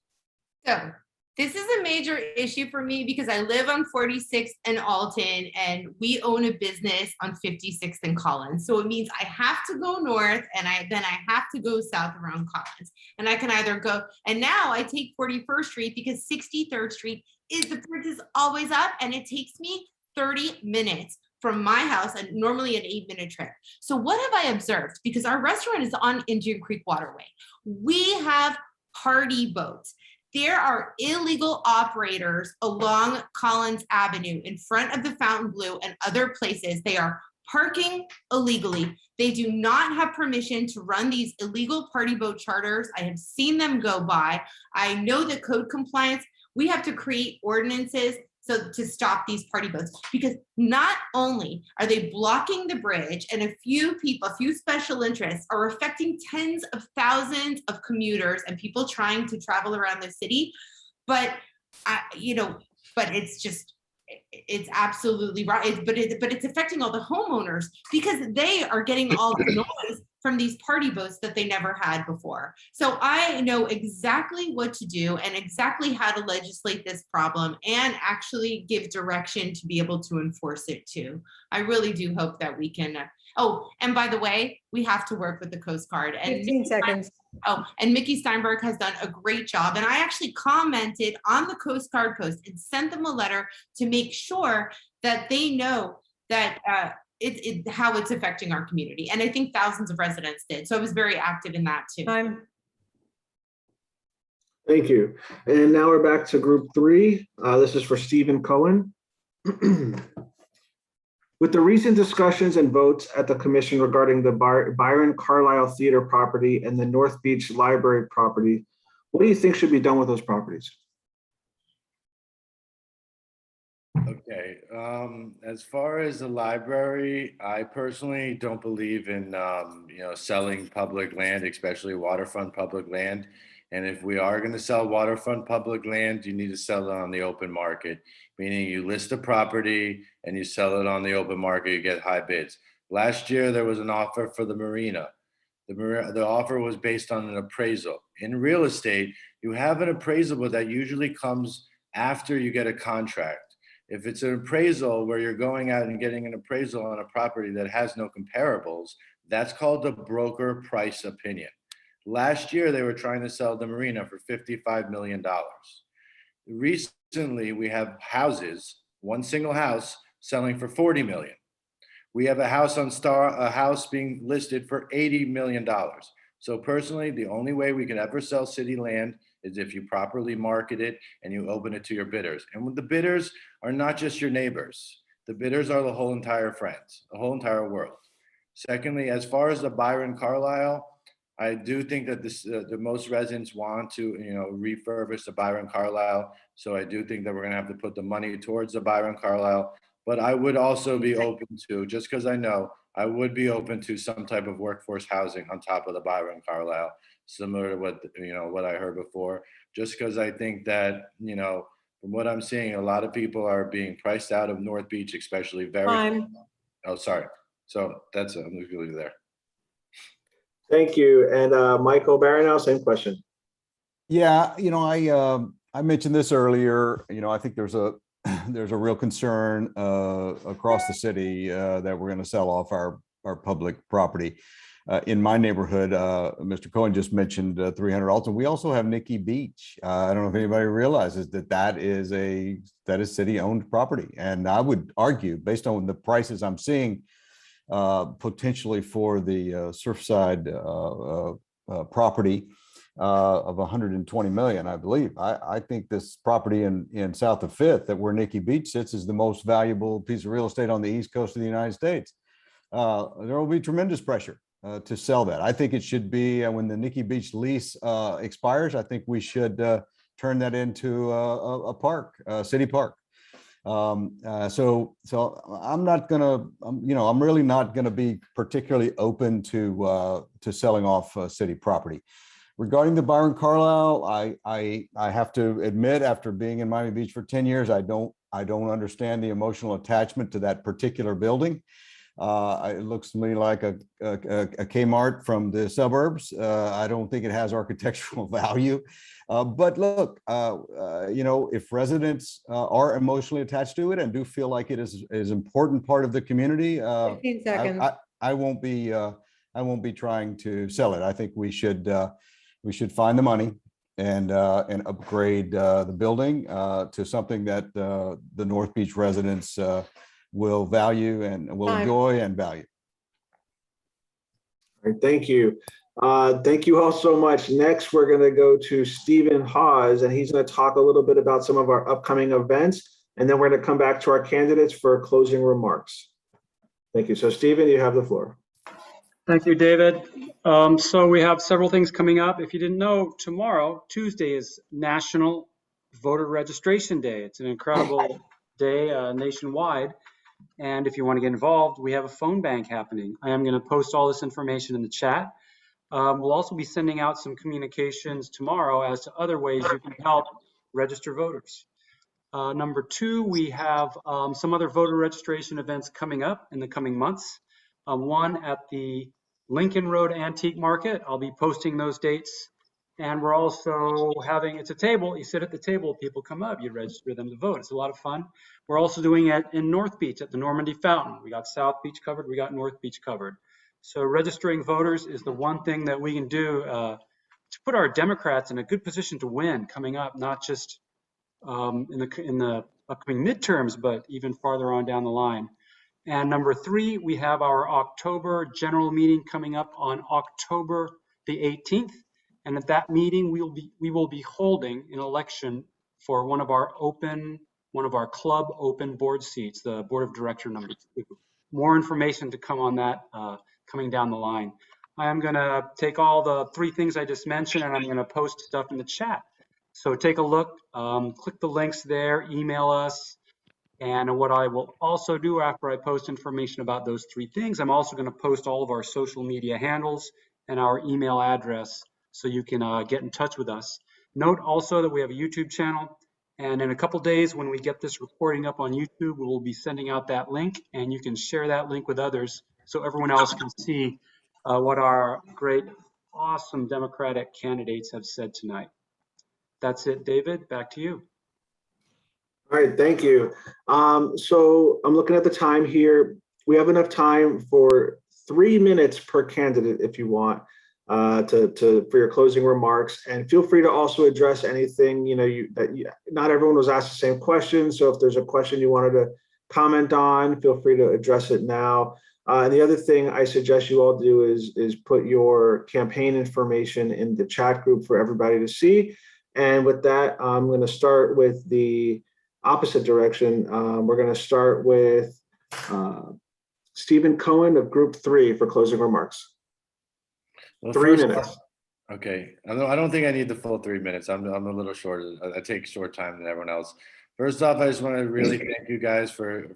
So this is a major issue for me because I live on 46th and Alton, and we own a business on 56th and Collins. So it means I have to go north, and then I have to go south around Collins. And I can either go, and now I take 41st Street because 63rd Street the bridge is always up, and it takes me 30 minutes from my house, and normally an 8-minute trip. So what have I observed? Because our restaurant is on Indian Creek Waterway. We have party boats. There are illegal operators along Collins Avenue in front of the Fontainebleau and other places. They are parking illegally. They do not have permission to run these illegal party boat charters. I have seen them go by. I know that code compliance, we have to create ordinances to stop these party boats, because not only are they blocking the bridge, and a few special interests are affecting tens of thousands of commuters and people trying to travel around the city, but it's absolutely right. But it's affecting all the homeowners because they are getting all the noise from these party boats that they never had before. So I know exactly what to do and exactly how to legislate this problem and actually give direction to be able to enforce it too. I really do hope that we can. Oh, and by the way, we have to work with the Coast Guard. And 15 seconds. And Mickey Steinberg has done a great job. And I actually commented on the Coast Guard post and sent them a letter to make sure that they know that how it's affecting our community. And I think thousands of residents did. So I was very active in that too. Thank you. And now we're back to group 3. This is for Stephen Cohen. With the recent discussions and votes at the commission regarding the Byron Carlisle Theater property and the North Beach Library property, what do you think should be done with those properties? Okay, as far as the library, I personally don't believe in, selling public land, especially waterfront public land. And if we are going to sell waterfront public land, you need to sell it on the open market, meaning you list a property and you sell it on the open market, you get high bids. Last year, there was an offer for the marina. The offer was based on an appraisal. In real estate, you have an appraisal, but that usually comes after you get a contract. If it's an appraisal where you're going out and getting an appraisal on a property that has no comparables, that's called the broker price opinion. Last year, they were trying to sell the marina for $55 million. Recently, we have houses, one single house selling for $40 million. We have a house being listed for $80 million. So personally, the only way we can ever sell city land is if you properly market it and you open it to your bidders. And the bidders are not just your neighbors. The bidders are the whole entire friends, the whole entire world. Secondly, as far as the Byron Carlisle, I do think that the most residents want to, refurbish the Byron Carlisle. So I do think that we're going to have to put the money towards the Byron Carlisle. But I would also be open to, just because I would be open to some type of workforce housing on top of the Byron Carlisle, similar to what I heard before. Just because I think that, from what I'm seeing, a lot of people are being priced out of North Beach, especially Oh, sorry. So that's it. I'm going to leave it there. Thank you. And Michael Barrineau, same question. Yeah, I mentioned this earlier. I think there's a real concern across the city that we're going to sell off our public property. In my neighborhood, Mr. Cohen just mentioned 300 Alton. We also have Nikki Beach. I don't know if anybody realizes that is city-owned property. And I would argue, based on the prices I'm seeing, potentially for the Surfside property of 120 million, I believe. I think this property in south of Fifth, that where Nikki Beach sits, is the most valuable piece of real estate on the east coast of the United States. There will be tremendous pressure to sell that. I think it should be when the Nikki Beach lease expires. I think we should turn that into a park, a city park. So I'm not gonna, I'm really not gonna be particularly open to selling off city property. Regarding the Byron Carlisle, I have to admit, after being in Miami Beach for 10 years, I don't understand the emotional attachment to that particular building. It looks to me like a Kmart from the suburbs. I don't think it has architectural value. But look, if residents are emotionally attached to it and do feel like it is an important part of the community, 15 seconds. I won't be trying to sell it. I think we should find the money and upgrade the building to something that the North Beach residents will value and will enjoy and value. All right, thank you. Thank you all so much. Next, we're going to go to Stephen Hawes, and he's going to talk a little bit about some of our upcoming events, and then we're going to come back to our candidates for closing remarks. Thank you. So Stephen, you have the floor. Thank you, David. So we have several things coming up. If you didn't know, tomorrow, Tuesday, is National Voter Registration Day. It's an incredible day nationwide. And if you want to get involved, we have a phone bank happening. I am going to post all this information in the chat. We'll also be sending out some communications tomorrow as to other ways you can help register voters. Number 2, we have some other voter registration events coming up in the coming months. One at the Lincoln Road Antique Market. I'll be posting those dates. And we're also having, it's a table, you sit at the table, people come up, you register them to vote. It's a lot of fun. We're also doing it in North Beach at the Normandy Fountain. We got South Beach covered, we got North Beach covered. So registering voters is the one thing that we can do to put our Democrats in a good position to win coming up, not just in the upcoming midterms, but even farther on down the line. And number 3, we have our October general meeting coming up on October the 18th. And at that meeting, we will be holding an election for one of our club open board seats, the board of director number 2. More information to come on that coming down the line. I am going to take all the 3 things I just mentioned, and I'm going to post stuff in the chat. So take a look, click the links there, email us. And what I will also do after I post information about those 3 things, I'm also going to post all of our social media handles and our email address so you can get in touch with us. Note also that we have a YouTube channel, and in a couple days when we get this recording up on YouTube, we will be sending out that link, and you can share that link with others so everyone else can see what our great, awesome Democratic candidates have said tonight. That's it, David, back to you. All right, thank you. So I'm looking at the time here. We have enough time for 3 minutes per candidate if you want for your closing remarks, and feel free to also address anything not everyone was asked the same question. So if there's a question you wanted to comment on, feel free to address it now. And the other thing I suggest you all do is put your campaign information in the chat group for everybody to see. And with that, I'm going to start with the opposite direction. We're going to start with Stephen Cohen of Group 3 for closing remarks. Well, 3 minutes. Okay, I don't think I need the full 3 minutes. I'm a little short. I take short time than everyone else. First off, I just want to really thank you guys for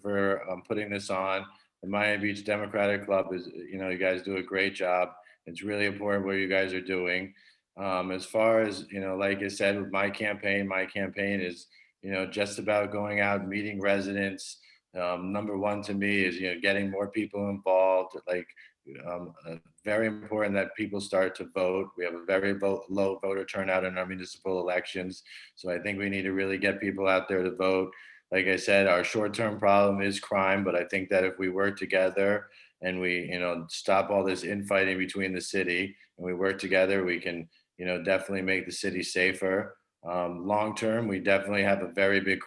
putting this on. The Miami Beach Democratic Club is, you guys do a great job. It's really important what you guys are doing. As far as, like I said, with my campaign is, just about going out and meeting residents. Number 1 to me is, getting more people involved. Very important that people start to vote. We have a very low voter turnout in our municipal elections. So I think we need to really get people out there to vote. Like I said, our short-term problem is crime, but I think that if we work together and we, stop all this infighting between the city and we work together, we can, definitely make the city safer. Long term, we definitely have a very big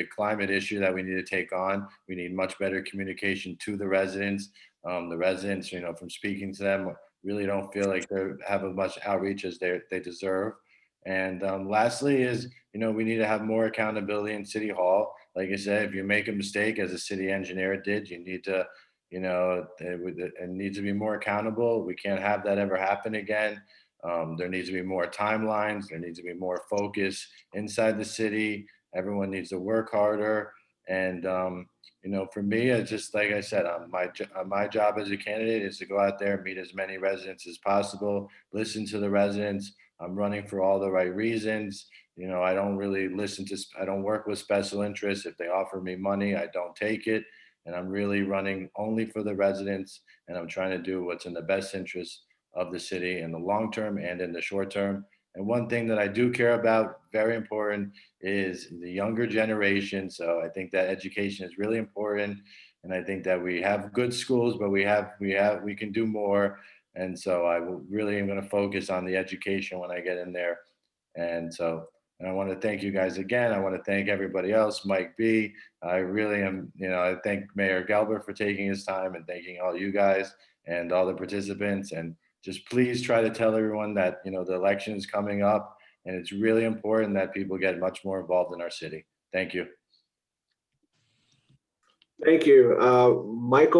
climate issue that we need to take on. We need much better communication to the residents. The residents, from speaking to them, really don't feel like they have as much outreach as they deserve. And lastly is, we need to have more accountability in City Hall. Like I said, if you make a mistake as a city engineer did, you need to, it needs to be more accountable. We can't have that ever happen again. There needs to be more timelines. There needs to be more focus inside the city. Everyone needs to work harder. And, for me, it's just like I said, my job as a candidate is to go out there and meet as many residents as possible, listen to the residents. I'm running for all the right reasons. I don't really I don't work with special interests. If they offer me money, I don't take it. And I'm really running only for the residents. And I'm trying to do what's in the best interest of the city in the long term and in the short term. And one thing that I do care about, very important, is the younger generation. So I think that education is really important. And I think that we have good schools, but we can do more. And so I really am going to focus on the education when I get in there. And I want to thank you guys again. I want to thank everybody else, Mike B. I really am, I thank Mayor Gelber for taking his time, and thanking all you guys and all the participants. And just please try to tell everyone that, the election is coming up, and it's really important that people get much more involved in our city. Thank you. Thank you. Mike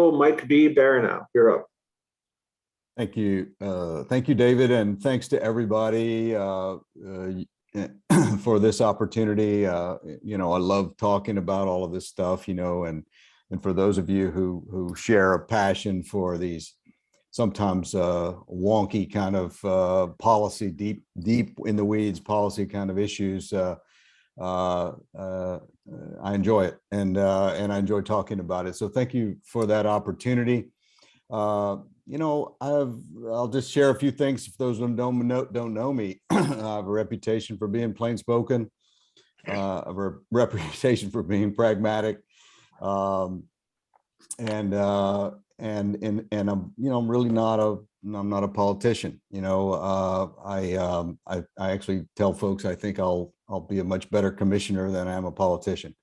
B. Barrineau, you're up. Thank you. Thank you, David. And thanks to everybody for this opportunity. I love talking about all of this stuff, and for those of you who share a passion for these sometimes wonky kind of policy, deep in the weeds policy kind of issues, I enjoy it, and I enjoy talking about it. So thank you for that opportunity. I'll just share a few things. If those of them don't know me, I have a reputation for being plain spoken, I have a reputation for being pragmatic, and I'm really I'm not a politician. I actually tell folks I think I'll be a much better commissioner than I am a politician.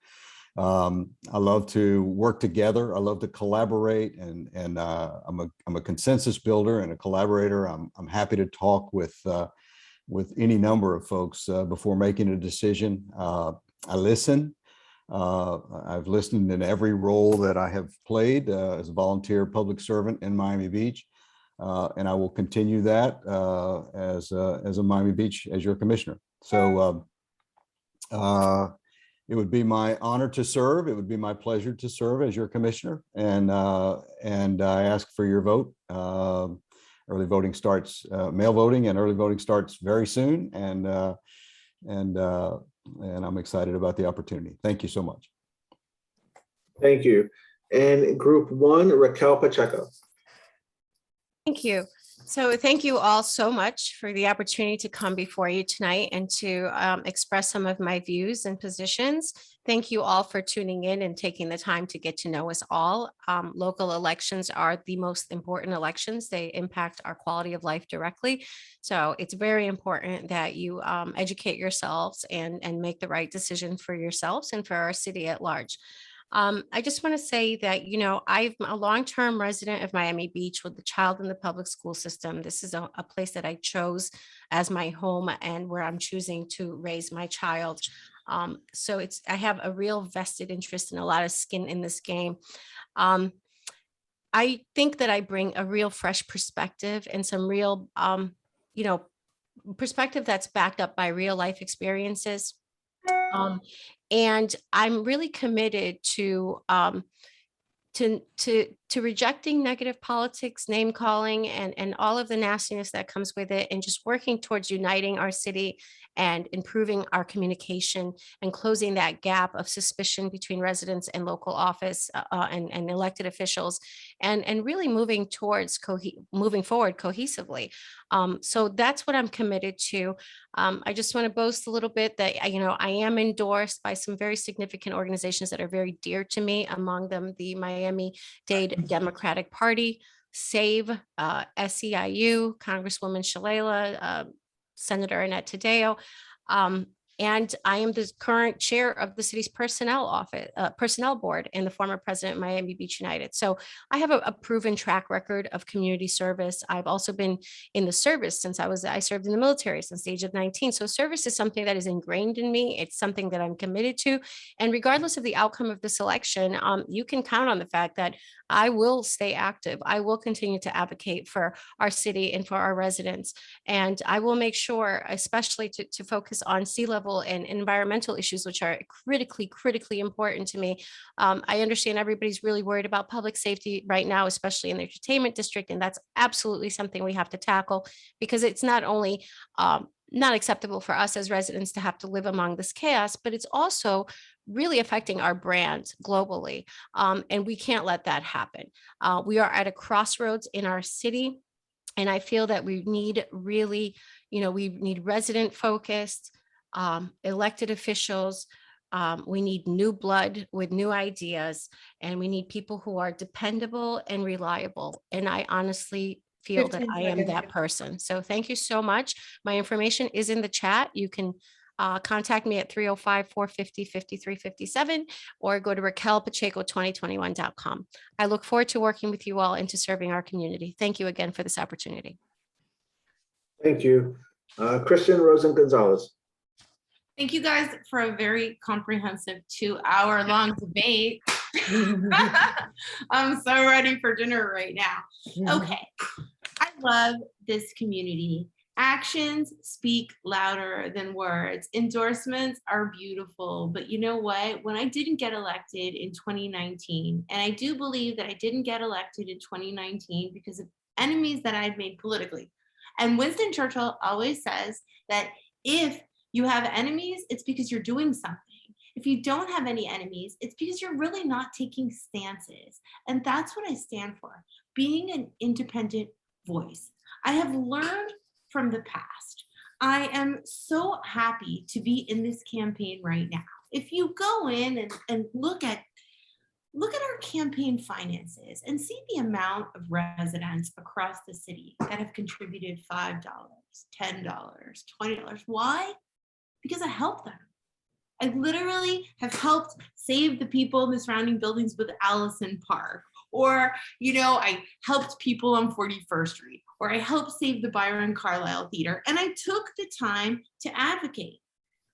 I love to work together. I love to collaborate, and I'm a consensus builder and a collaborator. I'm happy to talk with any number of folks before making a decision. I listen. I've listened in every role that I have played as a volunteer public servant in Miami Beach, and I will continue that as a Miami Beach, as your commissioner. So it would be my honor to serve. It would be my pleasure to serve as your commissioner, and I ask for your vote. Early voting starts, mail voting and early voting starts very soon, and I'm excited about the opportunity. Thank you so much. Thank you. And group one, Raquel Pacheco. Thank you. So thank you all so much for the opportunity to come before you tonight and to express some of my views and positions. Thank you all for tuning in and taking the time to get to know us all. Local elections are the most important elections. They impact our quality of life directly. So it's very important that you educate yourselves and make the right decision for yourselves and for our city at large. I just want to say that, I'm a long-term resident of Miami Beach with a child in the public school system. This is a place that I chose as my home and where I'm choosing to raise my child. So I have a real vested interest and a lot of skin in this game. I think that I bring a real fresh perspective and some real, perspective that's backed up by real life experiences. And I'm really committed to rejecting negative politics, name calling, and all of the nastiness that comes with it, and just working towards uniting our city and improving our communication and closing that gap of suspicion between residents and local office and elected officials, and really moving towards moving forward cohesively. So that's what I'm committed to. I just want to boast a little bit that I am endorsed by some very significant organizations that are very dear to me, among them the Miami-Dade Democratic Party, SAVE, SEIU, Congresswoman Shalala, Senator Annette Taddeo. And I am the current chair of the city's personnel board and the former president of Miami Beach United. So I have a proven track record of community service. I've also been in the service since I served in the military since the age of 19. So service is something that is ingrained in me. It's something that I'm committed to. And regardless of the outcome of this election, you can count on the fact that I will stay active. I will continue to advocate for our city and for our residents. And I will make sure, especially to focus on sea level and environmental issues, which are critically important to me. I understand everybody's really worried about public safety right now, especially in the entertainment district. And that's absolutely something we have to tackle, because it's not only not acceptable for us as residents to have to live among this chaos, but it's also really affecting our brand globally. And we can't let that happen. We are at a crossroads in our city. And I feel that we need really, we need resident focused, elected officials. We need new blood with new ideas, and we need people who are dependable and reliable. And I honestly feel that 15 I am seconds. that person. So thank you so much. My information is in the chat. You can contact me at 305-450-5357 or go to raquelpacheco2021.com. I look forward to working with you all and to serving our community. Thank you again for this opportunity. Thank you. Kristen, Rosen, Gonzalez. Thank you guys for a very comprehensive 2-hour-long debate. I'm so ready for dinner right now. Okay, I love this community. Actions speak louder than words. Endorsements are beautiful, but you know what? When I didn't get elected in 2019, and I do believe that I didn't get elected in 2019 because of enemies that I'd made politically. And Winston Churchill always says that if you have enemies, it's because you're doing something. If you don't have any enemies, it's because you're really not taking stances. And that's what I stand for, being an independent voice. I have learned from the past. I am so happy to be in this campaign right now. If you go in and look at our campaign finances and see the amount of residents across the city that have contributed $5, $10, $20. Why? Because I help them. I literally have helped save the people in the surrounding buildings with Allison Park. Or, I helped people on 41st Street, or I helped save the Byron Carlisle Theater. And I took the time to advocate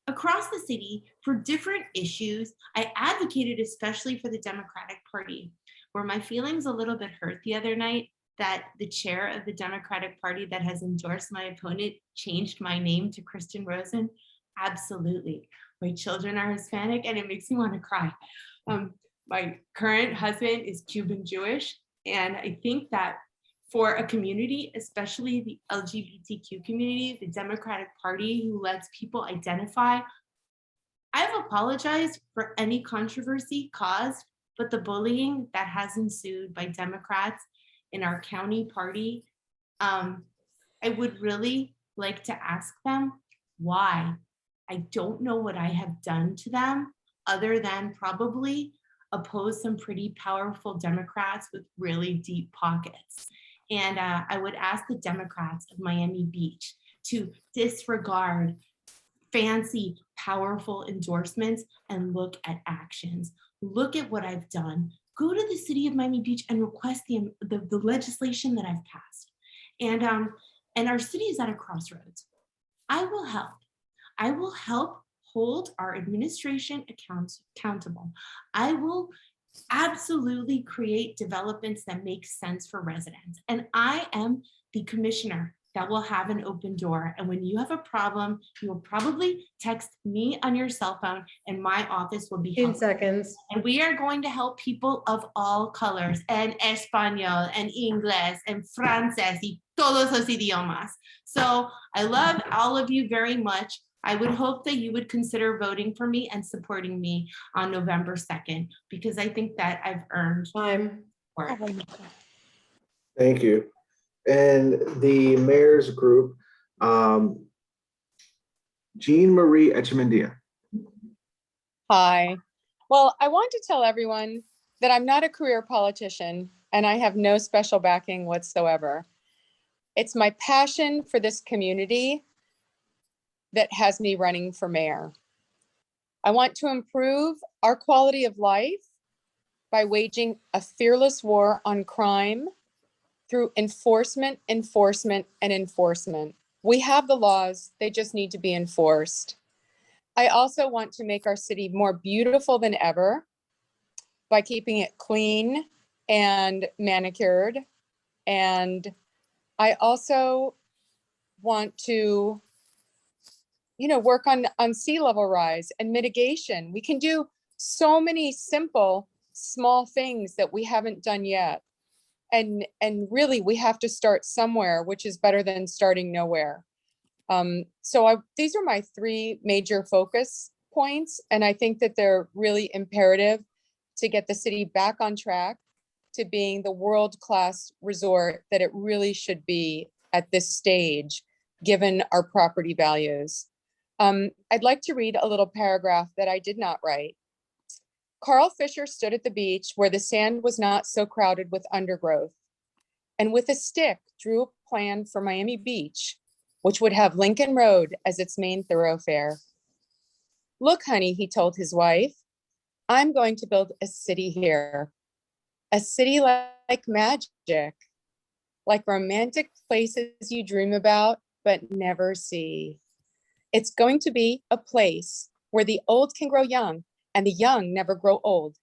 across the city for different issues. I advocated especially for the Democratic Party. Were my feelings a little bit hurt the other night that the chair of the Democratic Party that has endorsed my opponent changed my name to Kristen Rosen? Absolutely. My children are Hispanic and it makes me want to cry. My current husband is Cuban Jewish, and I think that for a community, especially the LGBTQ community, the Democratic Party who lets people identify, I've apologized for any controversy caused, but the bullying that has ensued by Democrats in our county party, I would really like to ask them why. I don't know what I have done to them other than probably oppose some pretty powerful Democrats with really deep pockets. And I would ask the Democrats of Miami Beach to disregard fancy, powerful endorsements and look at actions. Look at what I've done. Go to the city of Miami Beach and request the legislation that I've passed. And our city is at a crossroads. I will help. I will help hold our administration accountable. I will absolutely create developments that make sense for residents. And I am the commissioner that will have an open door. And when you have a problem, you will probably text me on your cell phone and my office will be 15 helpful. seconds. And we are going to help people of all colors, and Espanol, and English, and Francés, y todos los idiomas. So I love all of you very much. I would hope that you would consider voting for me and supporting me on November 2nd, because I think that I've earned Time. for it. Thank you. And the mayor's group, Jean Marie Echemendia. Hi. Well, I want to tell everyone that I'm not a career politician and I have no special backing whatsoever. It's my passion for this community that has me running for mayor. I want to improve our quality of life by waging a fearless war on crime through enforcement, enforcement, and enforcement. We have the laws, they just need to be enforced. I also want to make our city more beautiful than ever by keeping it clean and manicured. And I also want to, work on sea level rise and mitigation. We can do so many simple, small things that we haven't done yet. And really, we have to start somewhere, which is better than starting nowhere. These are my three major focus points, and I think that they're really imperative to get the city back on track to being the world-class resort that it really should be at this stage, given our property values. I'd like to read a little paragraph that I did not write. Carl Fisher stood at the beach where the sand was not so crowded with undergrowth, and with a stick drew a plan for Miami Beach, which would have Lincoln Road as its main thoroughfare. Look, honey, he told his wife, I'm going to build a city here, a city like magic, like romantic places you dream about but never see. It's going to be a place where the old can grow young and the young never grow old.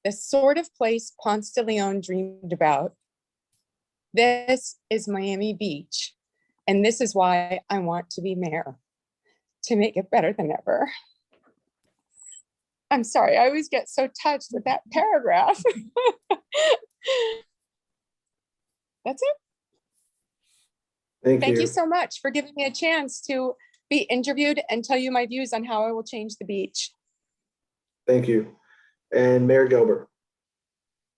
The sort of place Ponce de Leon dreamed about. This is Miami Beach, and this is why I want to be mayor, to make it better than ever. I'm sorry, I always get so touched with that paragraph. That's it. Thank you so much for giving me a chance to be interviewed and tell you my views on how I will change the beach. Thank you. And Mayor Gelber.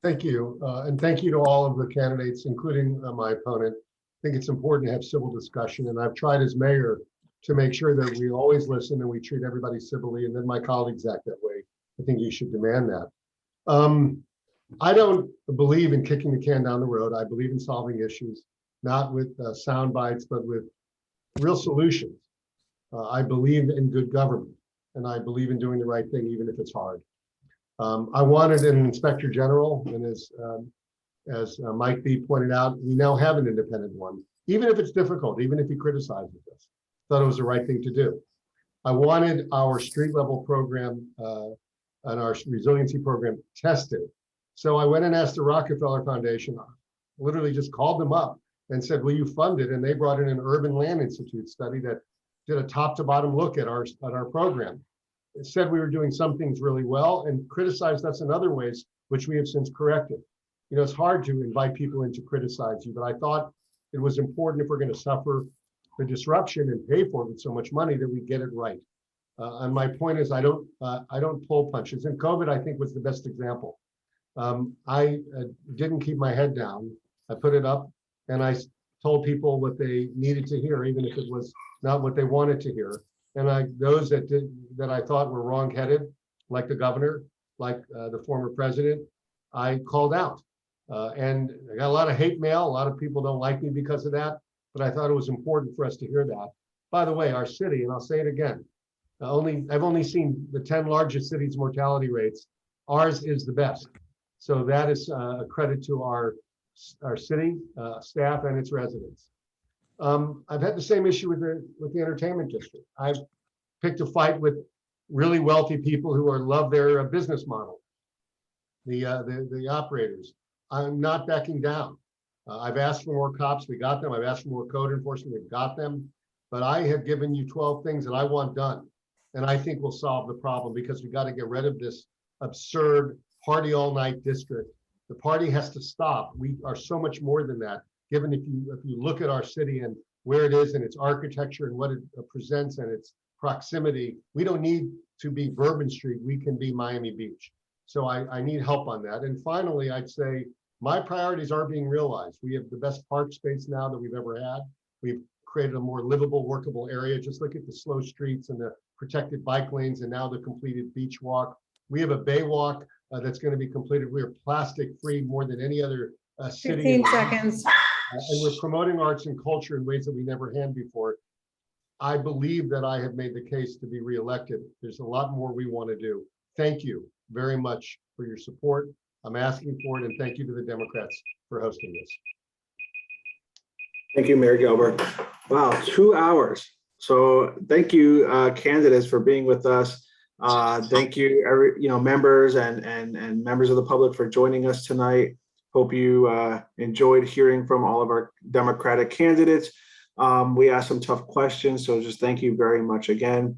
Thank you. And thank you to all of the candidates, including my opponent. I think it's important to have civil discussion, and I've tried as mayor to make sure that we always listen and we treat everybody civilly, and then my colleagues act that way. I think you should demand that. I don't believe in kicking the can down the road. I believe in solving issues, not with sound bites, but with real solutions. I believe in good government. and I believe in doing the right thing, even if it's hard. I wanted an inspector general, and as Mike B pointed out, we now have an independent one, even if it's difficult, even if he criticizes us. Thought it was the right thing to do. I wanted our street level program and our resiliency program tested. So I went and asked the Rockefeller Foundation, literally just called them up and said, will you fund it? And they brought in an Urban Land Institute study that did a top to bottom look at our program. It said we were doing some things really well and criticized us in other ways, which we have since corrected. You know, it's hard to invite people in to criticize you, but I thought it was important, if we're going to suffer the disruption and pay for it with so much money, that we get it right. And my point is, I don't pull punches. And COVID, I think, was the best example. I didn't keep my head down. I put it up and I told people what they needed to hear, even if it was not what they wanted to hear. And those that I thought were wrong-headed, like the governor, like the former president, I called out. And I got a lot of hate mail. A lot of people don't like me because of that, but I thought it was important for us to hear that. By the way, our city, and I'll say it again, I've only seen the 10 largest cities' mortality rates. Ours is the best. So that is a credit to our city staff and its residents. I've had the same issue with the entertainment district. I've picked a fight with really wealthy people who love their business model, the operators. I'm not backing down. I've asked for more cops, we got them. I've asked for more code enforcement, we've got them. But I have given you 12 things that I want done. And I think we'll solve the problem, because we got to get rid of this absurd party all night district. The party has to stop. We are so much more than that. Given if you look at our city and where it is and its architecture and what it presents and its proximity, we don't need to be Bourbon Street. We can be Miami Beach. So I need help on that. And finally, I'd say my priorities are being realized. We have the best park space now that we've ever had. We've created a more livable, workable area. Just look at the slow streets and the protected bike lanes and now the completed beach walk. We have a bay walk that's going to be completed. We are plastic free more than any other city. 15 seconds. And we're promoting arts and culture in ways that we never had before. I believe that I have made the case to be reelected. There's a lot more we want to do. Thank you very much for your support. I'm asking for it, and thank you to the Democrats for hosting this. Thank you, Mayor Gelber. Wow, 2 hours. So thank you, candidates, for being with us. Thank you, members and members of the public for joining us tonight. Hope you enjoyed hearing from all of our Democratic candidates. We asked some tough questions, so just thank you very much again.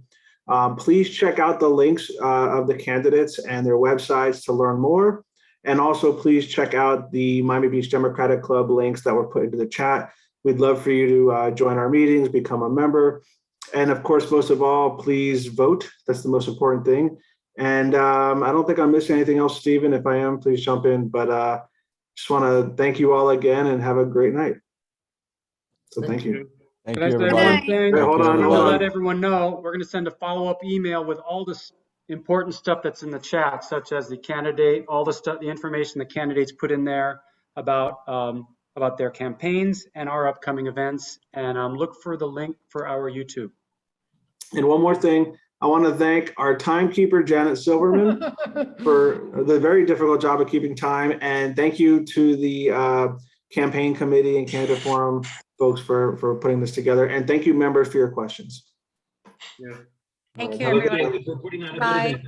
Please check out the links of the candidates and their websites to learn more. And also please check out the Miami Beach Democratic Club links that were put into the chat. We'd love for you to join our meetings, become a member. And of course, most of all, please vote. That's the most important thing. And I don't think I'm missing anything else, Stephen. If I am, please jump in. But just want to thank you all again and have a great night. So thank you. Thank Can I you, say everybody. one thing? Hey, hold on, I want hold to on. let everyone know, we're going to send a follow-up email with all this important stuff that's in the chat, such as the candidate, all the stuff, the information the candidates put in there about their campaigns and our upcoming events. And look for the link for our YouTube. And one more thing, I want to thank our timekeeper, Janet Silverman, for the very difficult job of keeping time. And thank you to the campaign committee and candidate forum folks for putting this together. And thank you, members, for your questions. Yeah. Thank you, Have a good everyone. night. For putting on a good Bye.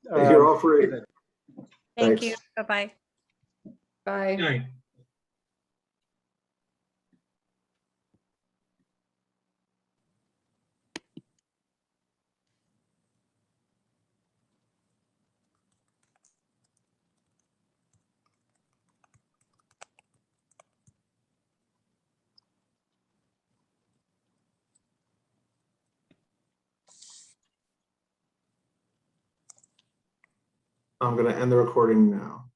event. You're all free. Thank Thanks. you. Bye-bye. Bye. Good night. I'm going to end the recording now.